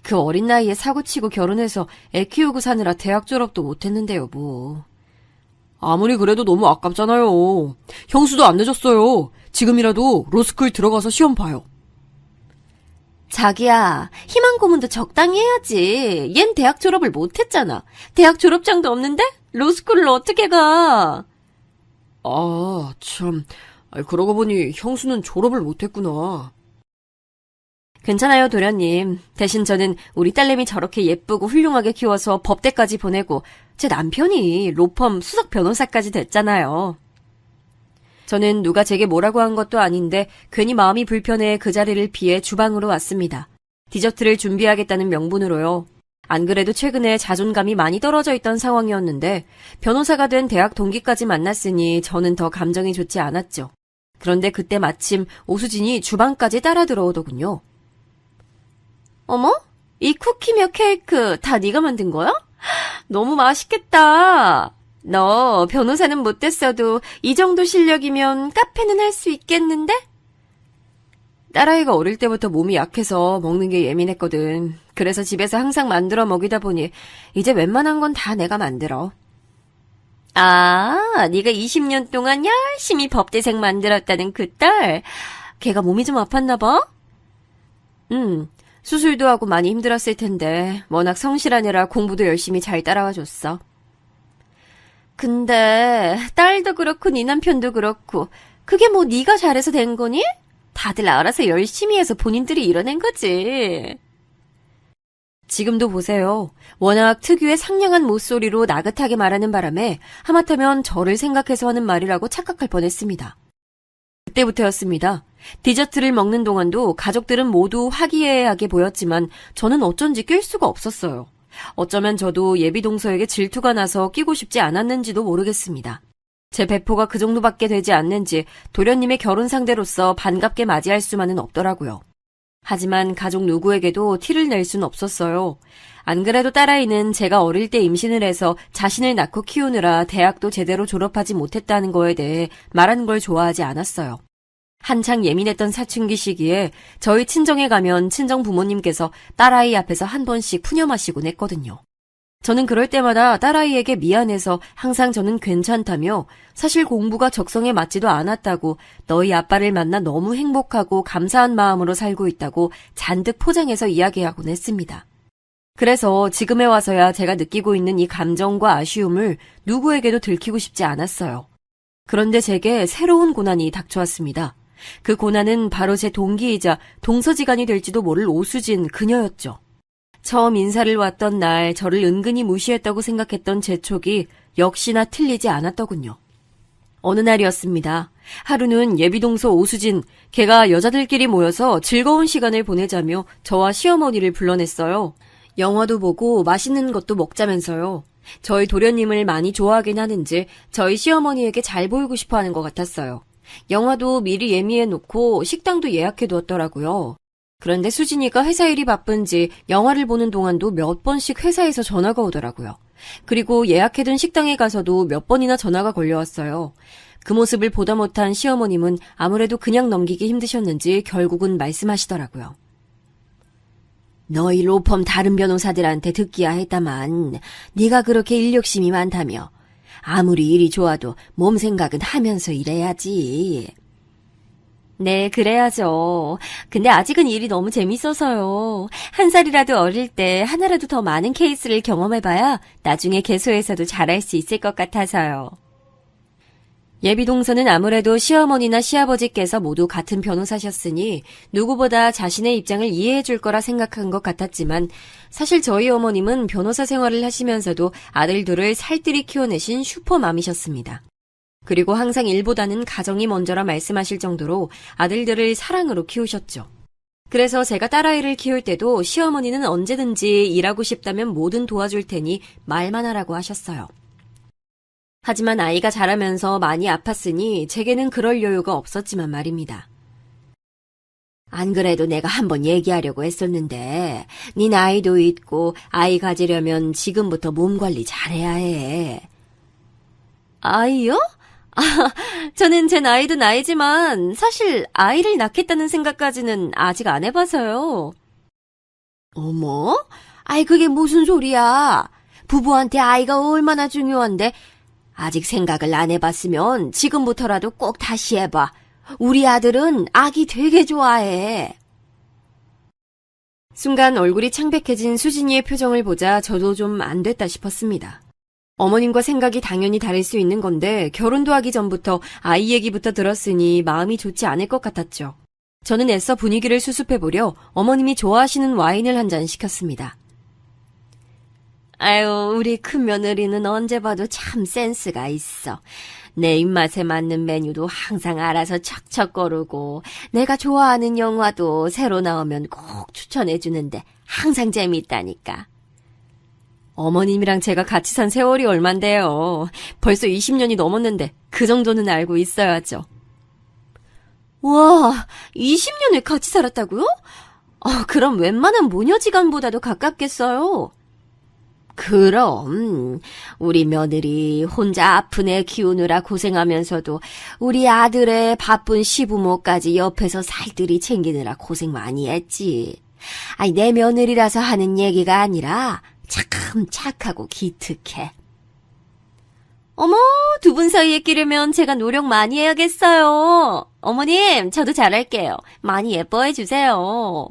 그 어린 나이에 사고치고 결혼해서 애 키우고 사느라 대학 졸업도 못했는데요, 뭐. 아무리 그래도 너무 아깝잖아요. 형수도 안 늦었어요. 지금이라도 로스쿨 들어가서 시험 봐요. 자기야, 희망 고문도 적당히 해야지. 얜 대학 졸업을 못했잖아. 대학 졸업장도 없는데? 로스쿨을 어떻게 가? 참. 그러고 보니 형수는 졸업을 못했구나. 괜찮아요, 도련님. 대신 저는 우리 딸내미 저렇게 예쁘고 훌륭하게 키워서 법대까지 보내고 제 남편이 로펌 수석 변호사까지 됐잖아요. 저는 누가 제게 뭐라고 한 것도 아닌데 괜히 마음이 불편해 그 자리를 피해 주방으로 왔습니다. 디저트를 준비하겠다는 명분으로요. 안 그래도 최근에 자존감이 많이 떨어져 있던 상황이었는데 변호사가 된 대학 동기까지 만났으니 저는 더 감정이 좋지 않았죠. 그런데 그때 마침 오수진이 주방까지 따라 들어오더군요. 어머? 이 쿠키며 케이크 다 네가 만든 거야? 너무 맛있겠다. 너 변호사는 못 됐어도 이 정도 실력이면 카페는 할 수 있겠는데? 딸아이가 어릴 때부터 몸이 약해서 먹는 게 예민했거든. 그래서 집에서 항상 만들어 먹이다 보니 이제 웬만한 건 다 내가 만들어. 네가 20년 동안 열심히 법대생 만들었다는 그 딸. 걔가 몸이 좀 아팠나 봐? 수술도 하고 많이 힘들었을 텐데 워낙 성실하느라 공부도 열심히 잘 따라와 줬어. 근데 딸도 그렇고 네 남편도 그렇고 그게 뭐 네가 잘해서 된 거니? 다들 알아서 열심히 해서 본인들이 이뤄낸 거지. 지금도 보세요. 워낙 특유의 상냥한 목소리로 나긋하게 말하는 바람에 하마터면 저를 생각해서 하는 말이라고 착각할 뻔했습니다. 그때부터였습니다. 디저트를 먹는 동안도 가족들은 모두 화기애애하게 보였지만 저는 어쩐지 낄 수가 없었어요. 어쩌면 저도 예비동서에게 질투가 나서 끼고 싶지 않았는지도 모르겠습니다. 제 배포가 그 정도밖에 되지 않는지 도련님의 결혼 상대로서 반갑게 맞이할 수만은 없더라고요. 하지만 가족 누구에게도 티를 낼 순 없었어요. 안 그래도 딸아이는 제가 어릴 때 임신을 해서 자신을 낳고 키우느라 대학도 제대로 졸업하지 못했다는 거에 대해 말하는 걸 좋아하지 않았어요. 한창 예민했던 사춘기 시기에 저희 친정에 가면 친정 부모님께서 딸아이 앞에서 한 번씩 푸념하시곤 했거든요. 저는 그럴 때마다 딸아이에게 미안해서 항상 저는 괜찮다며 사실 공부가 적성에 맞지도 않았다고 너희 아빠를 만나 너무 행복하고 감사한 마음으로 살고 있다고 잔뜩 포장해서 이야기하곤 했습니다. 그래서 지금에 와서야 제가 느끼고 있는 이 감정과 아쉬움을 누구에게도 들키고 싶지 않았어요. 그런데 제게 새로운 고난이 닥쳐왔습니다. 그 고난은 바로 제 동기이자 동서지간이 될지도 모를 오수진 그녀였죠. 처음 인사를 왔던 날 저를 은근히 무시했다고 생각했던 제 촉이 역시나 틀리지 않았더군요. 어느 날이었습니다. 하루는 예비동서 오수진, 걔가 여자들끼리 모여서 즐거운 시간을 보내자며 저와 시어머니를 불러냈어요. 영화도 보고 맛있는 것도 먹자면서요. 저희 도련님을 많이 좋아하긴 하는지 저희 시어머니에게 잘 보이고 싶어 하는 것 같았어요. 영화도 미리 예매해놓고 식당도 예약해두었더라고요. 그런데 수진이가 회사 일이 바쁜지 영화를 보는 동안도 몇 번씩 회사에서 전화가 오더라고요. 그리고 예약해둔 식당에 가서도 몇 번이나 전화가 걸려왔어요. 그 모습을 보다 못한 시어머님은 아무래도 그냥 넘기기 힘드셨는지 결국은 말씀하시더라고요. 너희 로펌 다른 변호사들한테 듣기야 했다만 네가 그렇게 인력심이 많다며 아무리 일이 좋아도 몸 생각은 하면서 일해야지. 네, 그래야죠. 근데 아직은 일이 너무 재밌어서요. 한 살이라도 어릴 때 하나라도 더 많은 케이스를 경험해봐야 나중에 개소에서도 잘할 수 있을 것 같아서요. 예비동서는 아무래도 시어머니나 시아버지께서 모두 같은 변호사셨으니 누구보다 자신의 입장을 이해해 줄 거라 생각한 것 같았지만 사실 저희 어머님은 변호사 생활을 하시면서도 아들들을 살뜰히 키워내신 슈퍼맘이셨습니다. 그리고 항상 일보다는 가정이 먼저라 말씀하실 정도로 아들들을 사랑으로 키우셨죠. 그래서 제가 딸아이를 키울 때도 시어머니는 언제든지 일하고 싶다면 뭐든 도와줄 테니 말만 하라고 하셨어요. 하지만 아이가 자라면서 많이 아팠으니 제게는 그럴 여유가 없었지만 말입니다. 안 그래도 내가 한번 얘기하려고 했었는데 네 나이도 있고 아이 가지려면 지금부터 몸 관리 잘해야 해. 아이요? 저는 제 나이도 나이지만 사실 아이를 낳겠다는 생각까지는 아직 안 해봐서요. 어머? 아이 그게 무슨 소리야. 부부한테 아이가 얼마나 중요한데 아직 생각을 안 해봤으면 지금부터라도 꼭 다시 해봐. 우리 아들은 아기 되게 좋아해. 순간 얼굴이 창백해진 수진이의 표정을 보자 저도 좀 안 됐다 싶었습니다. 어머님과 생각이 당연히 다를 수 있는 건데 결혼도 하기 전부터 아이 얘기부터 들었으니 마음이 좋지 않을 것 같았죠. 저는 애써 분위기를 수습해보려 어머님이 좋아하시는 와인을 한 잔 시켰습니다. 아유, 우리 큰 며느리는 언제 봐도 참 센스가 있어. 내 입맛에 맞는 메뉴도 항상 알아서 척척 거르고 내가 좋아하는 영화도 새로 나오면 꼭 추천해주는데 항상 재미있다니까. 어머님이랑 제가 같이 산 세월이 얼만데요. 벌써 20년이 넘었는데 그 정도는 알고 있어야죠. 와, 20년을 같이 살았다고요? 그럼 웬만한 모녀지간보다도 가깝겠어요. 그럼 우리 며느리 혼자 아픈 애 키우느라 고생하면서도 우리 아들의 바쁜 시부모까지 옆에서 살뜰히 챙기느라 고생 많이 했지. 아니 내 며느리라서 하는 얘기가 아니라 참 착하고 기특해. 어머, 두 분 사이에 끼려면 제가 노력 많이 해야겠어요. 어머님, 저도 잘할게요. 많이 예뻐해 주세요.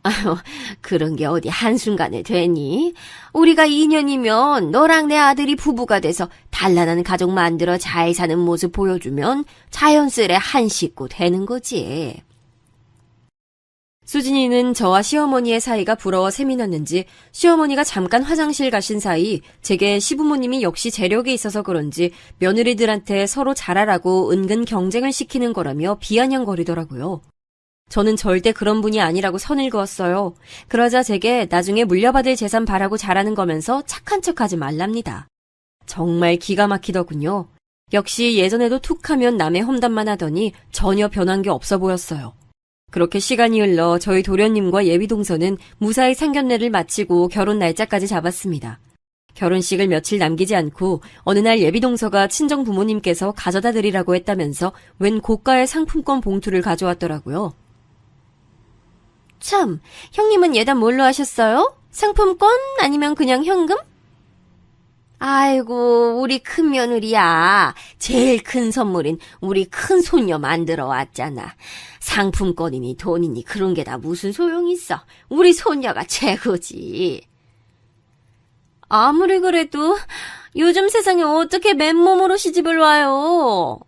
아유, 그런 게 어디 한순간에 되니? 우리가 2년이면 너랑 내 아들이 부부가 돼서 단란한 가족 만들어 잘 사는 모습 보여주면 자연스레 한 식구 되는 거지. 수진이는 저와 시어머니의 사이가 부러워 샘이 났는지 시어머니가 잠깐 화장실 가신 사이 제게 시부모님이 역시 재력이 있어서 그런지 며느리들한테 서로 잘하라고 은근 경쟁을 시키는 거라며 비아냥거리더라고요. 저는 절대 그런 분이 아니라고 선을 그었어요. 그러자 제게 나중에 물려받을 재산 바라고 잘하는 거면서 착한 척하지 말랍니다. 정말 기가 막히더군요. 역시 예전에도 툭하면 남의 험담만 하더니 전혀 변한 게 없어 보였어요. 그렇게 시간이 흘러 저희 도련님과 예비동서는 무사히 상견례를 마치고 결혼 날짜까지 잡았습니다. 결혼식을 며칠 남기지 않고 어느 날 예비동서가 친정 부모님께서 가져다 드리라고 했다면서 웬 고가의 상품권 봉투를 가져왔더라고요. 참, 형님은 예단 뭘로 하셨어요? 상품권 아니면 그냥 현금? 아이고, 우리 큰 며느리야. 제일 큰 선물인 우리 큰 손녀 만들어 왔잖아. 상품권이니 돈이니 그런 게 다 무슨 소용 있어. 우리 손녀가 최고지. 아무리 그래도 요즘 세상에 어떻게 맨몸으로 시집을 와요.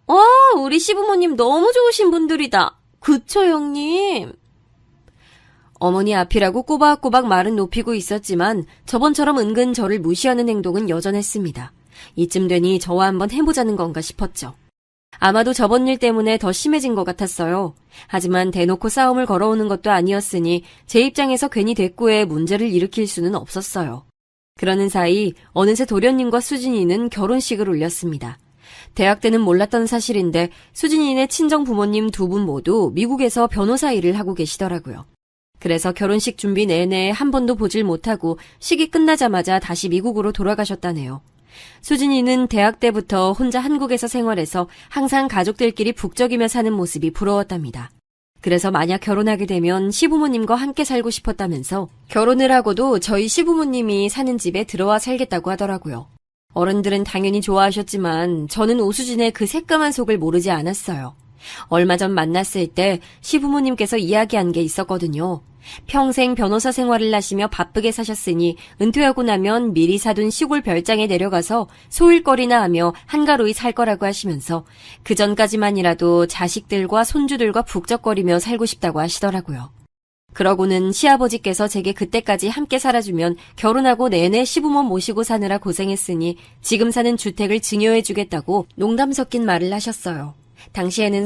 우리 시부모님 너무 좋으신 분들이다. 그쵸, 형님? 어머니 앞이라고 꼬박꼬박 말은 높이고 있었지만 저번처럼 은근 저를 무시하는 행동은 여전했습니다. 이쯤 되니 저와 한번 해보자는 건가 싶었죠. 아마도 저번 일 때문에 더 심해진 것 같았어요. 하지만 대놓고 싸움을 걸어오는 것도 아니었으니 제 입장에서 괜히 대꾸에 문제를 일으킬 수는 없었어요. 그러는 사이 어느새 도련님과 수진이는 결혼식을 올렸습니다. 대학 때는 몰랐던 사실인데 수진이네 친정 부모님 두 분 모두 미국에서 변호사 일을 하고 계시더라고요. 그래서 결혼식 준비 내내 한 번도 보질 못하고 식이 끝나자마자 다시 미국으로 돌아가셨다네요. 수진이는 대학 때부터 혼자 한국에서 생활해서 항상 가족들끼리 북적이며 사는 모습이 부러웠답니다. 그래서 만약 결혼하게 되면 시부모님과 함께 살고 싶었다면서 결혼을 하고도 저희 시부모님이 사는 집에 들어와 살겠다고 하더라고요. 어른들은 당연히 좋아하셨지만 저는 오수진의 그 새까만 속을 모르지 않았어요. 얼마 전 만났을 때 시부모님께서 이야기한 게 있었거든요. 평생 변호사 생활을 하시며 바쁘게 사셨으니 은퇴하고 나면 미리 사둔 시골 별장에 내려가서 소일거리나 하며 한가로이 살 거라고 하시면서 그 전까지만이라도 자식들과 손주들과 북적거리며 살고 싶다고 하시더라고요. 그러고는 시아버지께서 제게 그때까지 함께 살아주면 결혼하고 내내 시부모 모시고 사느라 고생했으니 지금 사는 주택을 증여해주겠다고 농담 섞인 말을 하셨어요. 당시에는